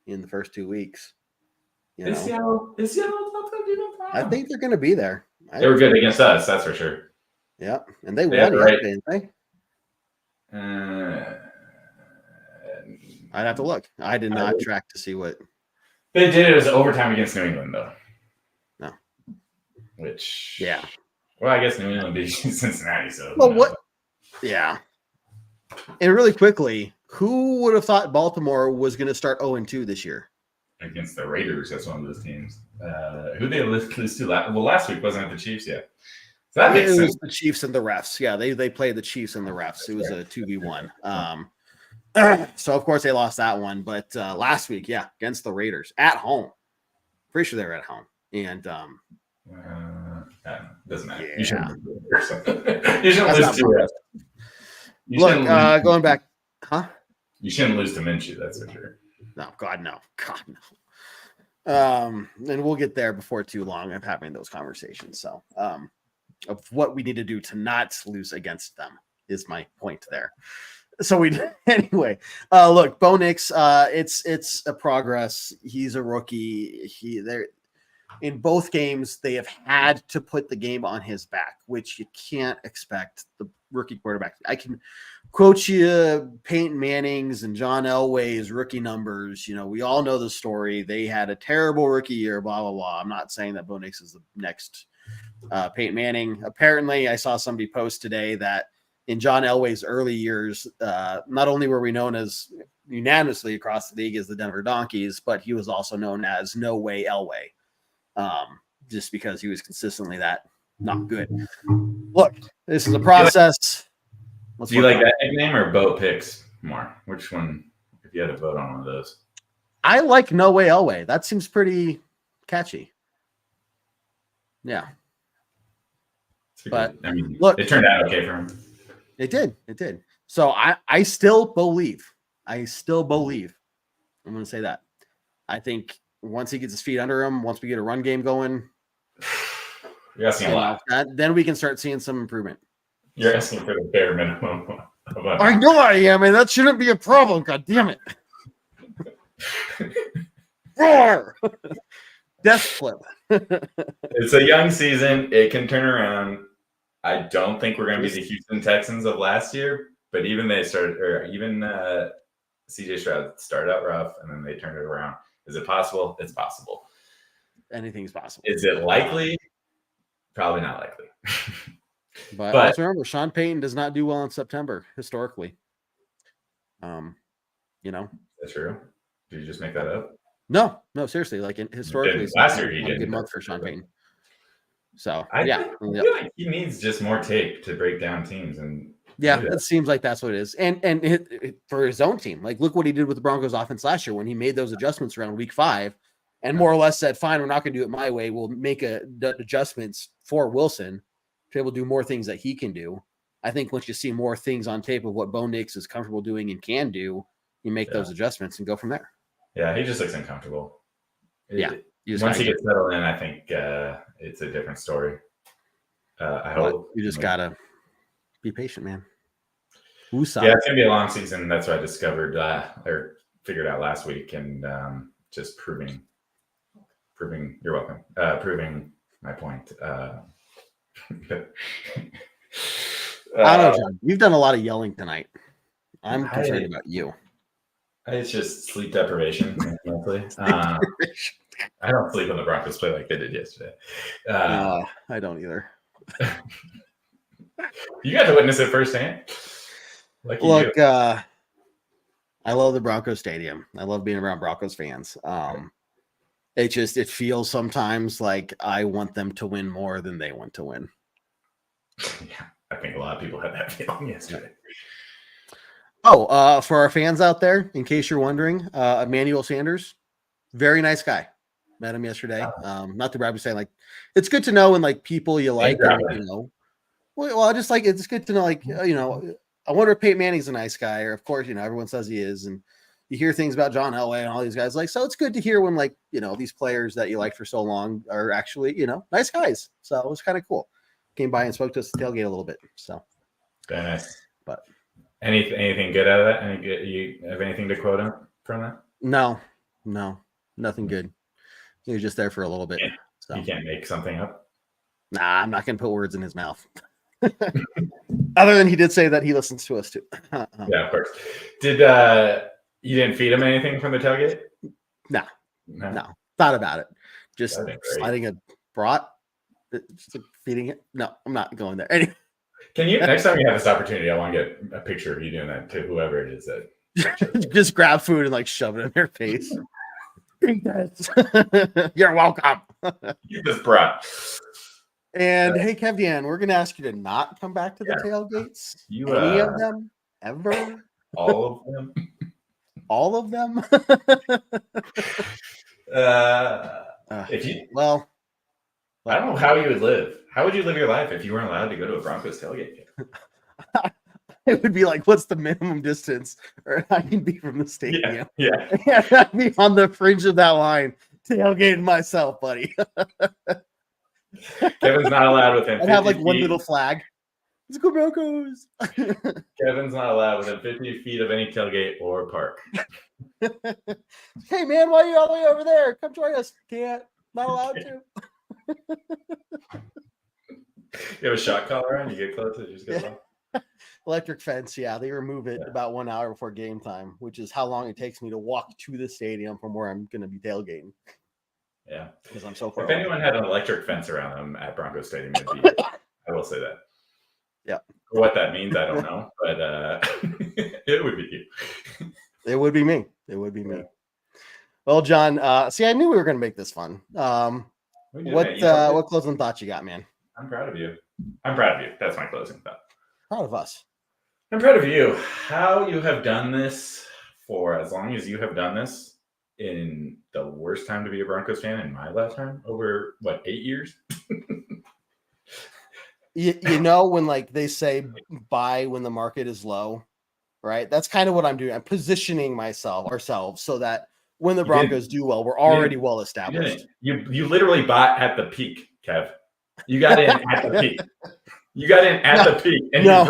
A: in the first 2 weeks.
B: Is Seattle top 5 defense?
A: I think they're going to be there.
B: They were good against us, that's for sure.
A: Yeah, and they won yesterday, didn't they? I'd have to look. I did not track to see what
B: they did. It was overtime against New England, though.
A: No.
B: Which,
A: yeah.
B: Well, I guess New England beat Cincinnati, so.
A: Well, what? Yeah. And really quickly, who would have thought Baltimore was going to start 0-2 this year?
B: Against the Raiders, that's one of those teams. Who they lose to last week wasn't it the Chiefs yet? So that makes sense. It was
A: the Chiefs and the refs. Yeah, they played the Chiefs and the refs. It was a 2v1. So of course they lost that one. But last week, against the Raiders at home. Pretty sure they were at home. And
B: doesn't matter.
A: Yeah.
B: You shouldn't lose to
A: Look, going back, huh?
B: You shouldn't lose to Minshew, that's for sure.
A: No, God no. And we'll get there before too long of having those conversations. So of what we need to do to not lose against them is my point there. So anyway, look, Bo Nix, it's a progress. He's a rookie. In both games, they have had to put the game on his back, which you can't expect the rookie quarterback. I can quote you Peyton Manning's and John Elway's rookie numbers. We all know the story. They had a terrible rookie year, blah, blah, blah. I'm not saying that Bo Nix is the next Peyton Manning. Apparently, I saw somebody post today that in John Elway's early years, not only were we known as unanimously across the league as the Denver Donkeys, but he was also known as No Way Elway. Just because he was consistently that not good. Look, this is a process.
B: Do you like that nickname or Bo Picks more? Which one, if you had to vote on one of those?
A: I like No Way Elway. That seems pretty catchy. Yeah. But
B: I mean,
A: look,
B: it turned out okay for him.
A: It did. So I still believe. I'm going to say that. I think once he gets his feet under him, once we get a run game going,
B: You're asking a lot.
A: Then we can start seeing some improvement.
B: You're asking for the bare minimum.
A: I know I am, and that shouldn't be a problem. God damn it. Roar! Death flip.
B: It's a young season. It can turn around. I don't think we're going to be the Houston Texans of last year, but even CJ Stroud started out rough and then they turned it around. Is it possible? It's possible.
A: Anything's possible.
B: Is it likely? Probably not likely.
A: But also remember, Sean Payton does not do well in September historically.
B: That's true. Did you just make that up?
A: No, seriously. Like historically,
B: last year he
A: had a good month for Sean Payton. So
B: I feel like he needs just more tape to break down teams, and
A: it seems like that's what it is. And for his own team, like look what he did with the Broncos offense last year when he made those adjustments around week 5, and more or less said, "Fine, we're not going to do it my way. We'll make adjustments for Wilson to be able to do more things that he can do." I think once you see more things on tape of what Bo Nix is comfortable doing and can do, you make those adjustments and go from there.
B: Yeah, he just looks uncomfortable.
A: Once
B: he gets settled in, I think it's a different story. I hope
A: you just gotta be patient, man. It's
B: gonna be a long season. That's what I discovered or figured out last week, and just proving. You're welcome. Proving my point.
A: I don't know, John. You've done a lot of yelling tonight. I'm concerned about you.
B: It's just sleep deprivation. I don't sleep when the Broncos play like they did yesterday.
A: I don't either.
B: You got to witness it firsthand.
A: Look, I love the Broncos Stadium. I love being around Broncos fans. It feels sometimes like I want them to win more than they want to win.
B: Yeah, I think a lot of people had that feeling yesterday.
A: Oh, for our fans out there, in case you're wondering, Emmanuel Sanders, very nice guy. Met him yesterday. Not to brag, saying like it's good to know when like people you like, Well, I just like it's good to know like I wonder if Peyton Manning's a nice guy, or of course everyone says he is, and you hear things about John Elway and all these guys. Like, so it's good to hear when like these players that you liked for so long are actually nice guys. So it was kind of cool. Came by and spoke to us at the tailgate a little bit. So
B: very nice.
A: But
B: anything good out of that? You have anything to quote on from that?
A: No, nothing good. He was just there for a little bit. So
B: you can't make something up.
A: Nah, I'm not going to put words in his mouth. Other than he did say that he listens to us too.
B: Yeah, of course. Did you didn't feed him anything from the tailgate?
A: No. Thought about it. Just sliding a brat, just feeding it. No, I'm not going there. Anyway.
B: Can you next time you have this opportunity? I want to get a picture of you doing that to whoever it is that
A: just grab food and like shove it in their face. You're welcome.
B: Eat this brat.
A: And hey, Kevin, we're gonna ask you to not come back to the tailgates. Any of them ever?
B: All of them.
A: All of them.
B: If you
A: I
B: don't know how you would live. How would you live your life if you weren't allowed to go to a Broncos tailgate game?
A: It would be like, what's the minimum distance or I can be from the stadium?
B: Yeah.
A: I'd be on the fringe of that line, tailgating myself, buddy.
B: Kevin's not allowed within 50
A: I'd have like
B: feet.
A: one little flag. Let's go Broncos.
B: Kevin's not allowed within 50 feet of any tailgate or park.
A: Hey, man, why are you all the way over there? Come join us. Can't. Not allowed to.
B: You have a shot collar on? You get close to it, you just get
A: Electric fence, they remove it about 1 hour before game time, which is how long it takes me to walk to the stadium from where I'm going to be tailgating.
B: Yeah,
A: because I'm so far.
B: If anyone had an electric fence around them at Broncos Stadium, it'd be, I will say that.
A: Yeah,
B: what that means, I don't know, but it would be you.
A: It would be me. It would be me. Well, John, see, I knew we were going to make this fun. What closing thoughts you got, man?
B: I'm proud of you. I'm proud of you. That's my closing thought.
A: Proud of us.
B: I'm proud of you. How you have done this for as long as you have done this in the worst time to be a Broncos fan in my lifetime, over 8 years?
A: you know, when like they say buy when the market is low, right? That's kind of what I'm doing. I'm positioning ourselves so that when the Broncos do well, we're already well established.
B: You literally bought at the peak, Kev. You got in at the peak. You got in at the peak, and
A: No.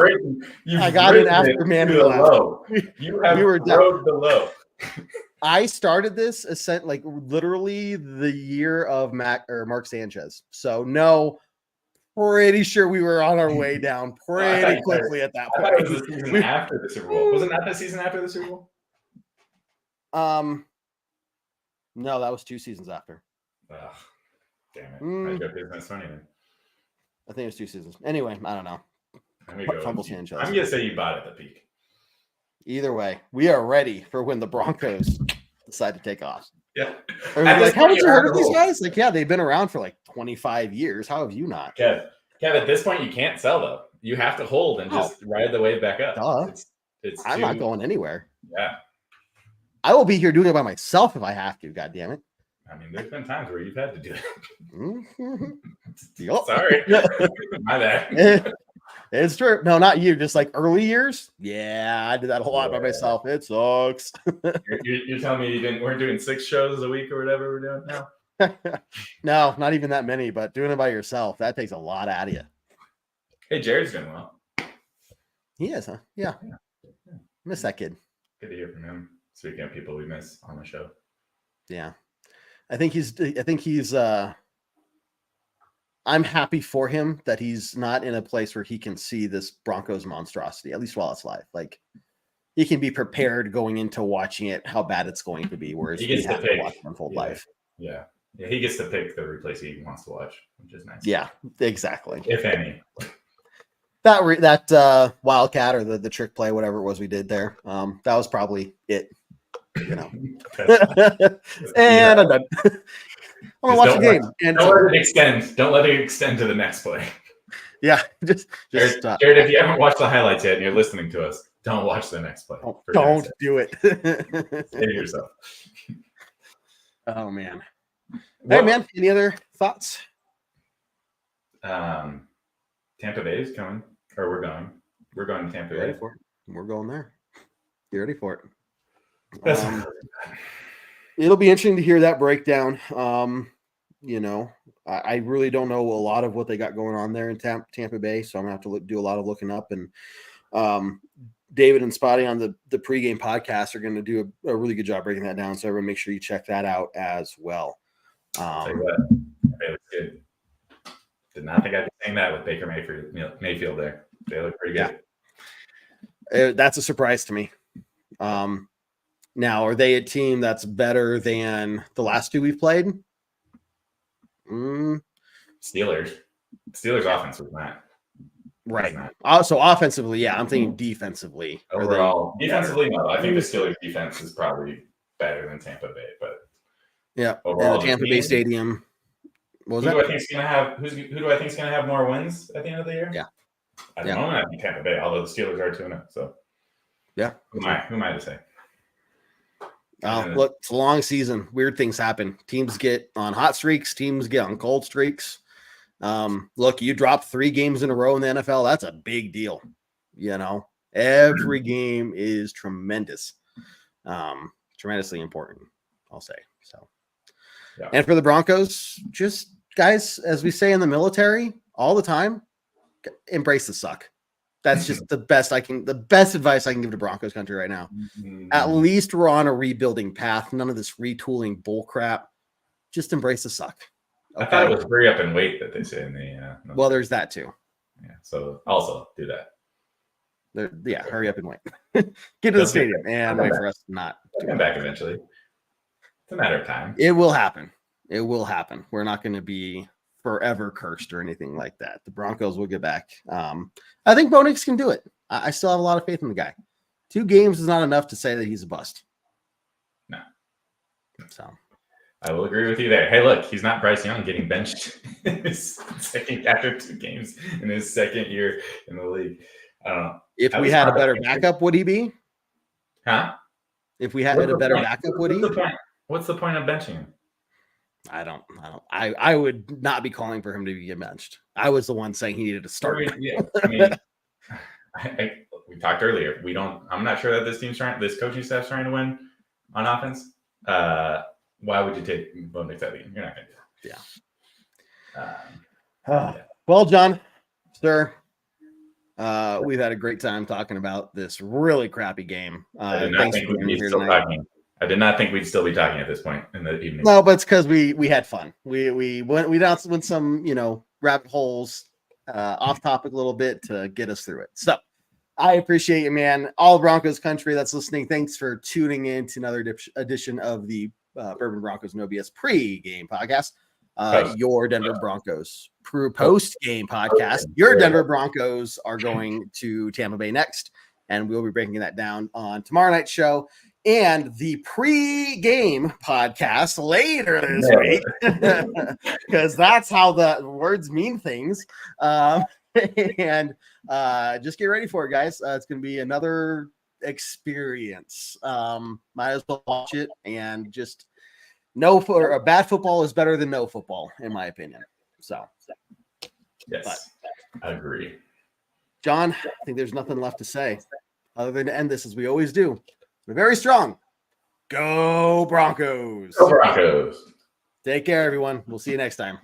B: I
A: got in after Manny
B: the
A: left.
B: low. You have rode the low.
A: I started this ascent like literally the year of Mark Sanchez. So no, pretty sure we were on our way down pretty quickly at that point.
B: I thought it was the season after the Super Bowl. Was it not the season after the Super Bowl?
A: No, that was 2 seasons after.
B: Ugh, damn it! My joke is not funny then.
A: I think it was 2 seasons. Anyway, I don't know.
B: I'm gonna say you bought at the peak.
A: Either way, we are ready for when the Broncos decide to take off.
B: Yeah.
A: Like, haven't you heard of these guys? Like, yeah, they've been around for like 25 years. How have you not?
B: Kev, at this point, you can't sell though. You have to hold and just ride the wave back up.
A: I'm not going anywhere.
B: Yeah.
A: I will be here doing it by myself if I have to. God damn it.
B: I mean, there's been times where you've had to do it.
A: Yep.
B: Sorry. My bad.
A: It's true. No, not you. Just like early years. Yeah, I did that a whole lot by myself. It sucks.
B: You're telling me you weren't doing 6 shows a week or whatever we're doing now?
A: No, not even that many, but doing it by yourself, that takes a lot out of you.
B: Hey, Jared's doing well.
A: He is, huh? Yeah. Miss that kid.
B: Good to hear from him. Speaking of people we miss on the show.
A: Yeah. I think he's I'm happy for him that he's not in a place where he can see this Broncos monstrosity, at least while it's live. Like, he can be prepared going into watching it, how bad it's going to be, whereas he has to watch it unfold live.
B: Yeah. Yeah, he gets to pick the replays he wants to watch, which is nice.
A: Yeah, exactly.
B: If any.
A: That wildcat or the trick play, whatever it was we did there, that was probably it. You know. And I'm done. I'm gonna watch the game.
B: Don't let it extend. Don't let it extend to the next play.
A: Yeah,
B: Jared, if you haven't watched the highlights yet and you're listening to us, don't watch the next play.
A: Don't do it.
B: Save yourself.
A: Oh man. Hey man, any other thoughts?
B: Tampa Bay is coming, or we're going. We're going to Tampa Bay.
A: We're going there. You ready for it? It'll be interesting to hear that breakdown. You know, I really don't know a lot of what they got going on there in Tampa Bay, so I'm gonna have to do a lot of looking up. And David and Spotty on the pregame podcast are going to do a really good job breaking that down. So everyone, make sure you check that out as well.
B: They look good. Did not think I'd be saying that with Baker Mayfield there. They look pretty good.
A: Yeah. That's a surprise to me. Now, are they a team that's better than the last 2 we've played?
B: Steelers offense was not.
A: Right. So offensively, yeah, I'm thinking defensively.
B: Overall, defensively, no. I think the Steelers defense is probably better than Tampa Bay, but
A: yeah. Overall, and the Tampa Bay Stadium. Who do I think is going to have more wins at the end of the year?
B: Yeah. At the moment, I think Tampa Bay, although the Steelers are 2-0. So
A: yeah.
B: Who am I to say?
A: Look, it's a long season. Weird things happen. Teams get on hot streaks. Teams get on cold streaks. Look, you drop 3 games in a row in the NFL. That's a big deal. You know, every game is tremendous. Tremendously important, I'll say. So, yeah. And for the Broncos, just guys, as we say in the military all the time, embrace the suck. That's just the best advice I can give to Broncos country right now. Mm-hmm. At least we're on a rebuilding path. None of this retooling bull crap. Just embrace the suck.
B: Okay? I thought it was hurry up and wait that they say in the.
A: Well, there's that too.
B: Yeah. So also do that.
A: Yeah. Hurry up and wait. Get to the stadium and wait for us to not.
B: Come back eventually. It's a matter of time.
A: It will happen. It will happen. We're not going to be forever cursed or anything like that. The Broncos will get back. I think Bo Nix can do it. I still have a lot of faith in the guy. 2 games is not enough to say that he's a bust.
B: No.
A: So
B: I will agree with you there. Hey, look, he's not Bryce Young getting benched after 2 games in his second year in the league. I don't know.
A: If we had a better backup, would he be?
B: Huh?
A: If we had a better backup, would he?
B: What's the point of benching him?
A: I would not be calling for him to be benched. I was the one saying he needed to start.
B: Yeah, I mean, we talked earlier. I'm not sure that this coaching staff's trying to win on offense. Why would you take Bo Nix out of the game? You're not going to do that.
A: Yeah. Well, John, sir, we've had a great time talking about this really crappy game. Thanks for being here tonight.
B: I did not think we'd still be talking at this point in the evening.
A: No, but it's because we had fun. We went some rabbit holes off topic a little bit to get us through it. So I appreciate you, man. All Broncos country that's listening, thanks for tuning in to another edition of the Bourbon Broncos No BS pre-game podcast. Your Denver Broncos post-game podcast. Your Denver Broncos are going to Tampa Bay next, and we'll be breaking that down on tomorrow night's show. And the pre-game podcast later this week, because that's how the words mean things. And just get ready for it, guys. It's going to be another experience. Might as well watch it, and just bad football is better than no football, in my opinion. So,
B: yes, I agree.
A: John, I think there's nothing left to say other than to end this as we always do. We're very strong. Go Broncos.
B: Go Broncos.
A: Take care, everyone. We'll see you next time.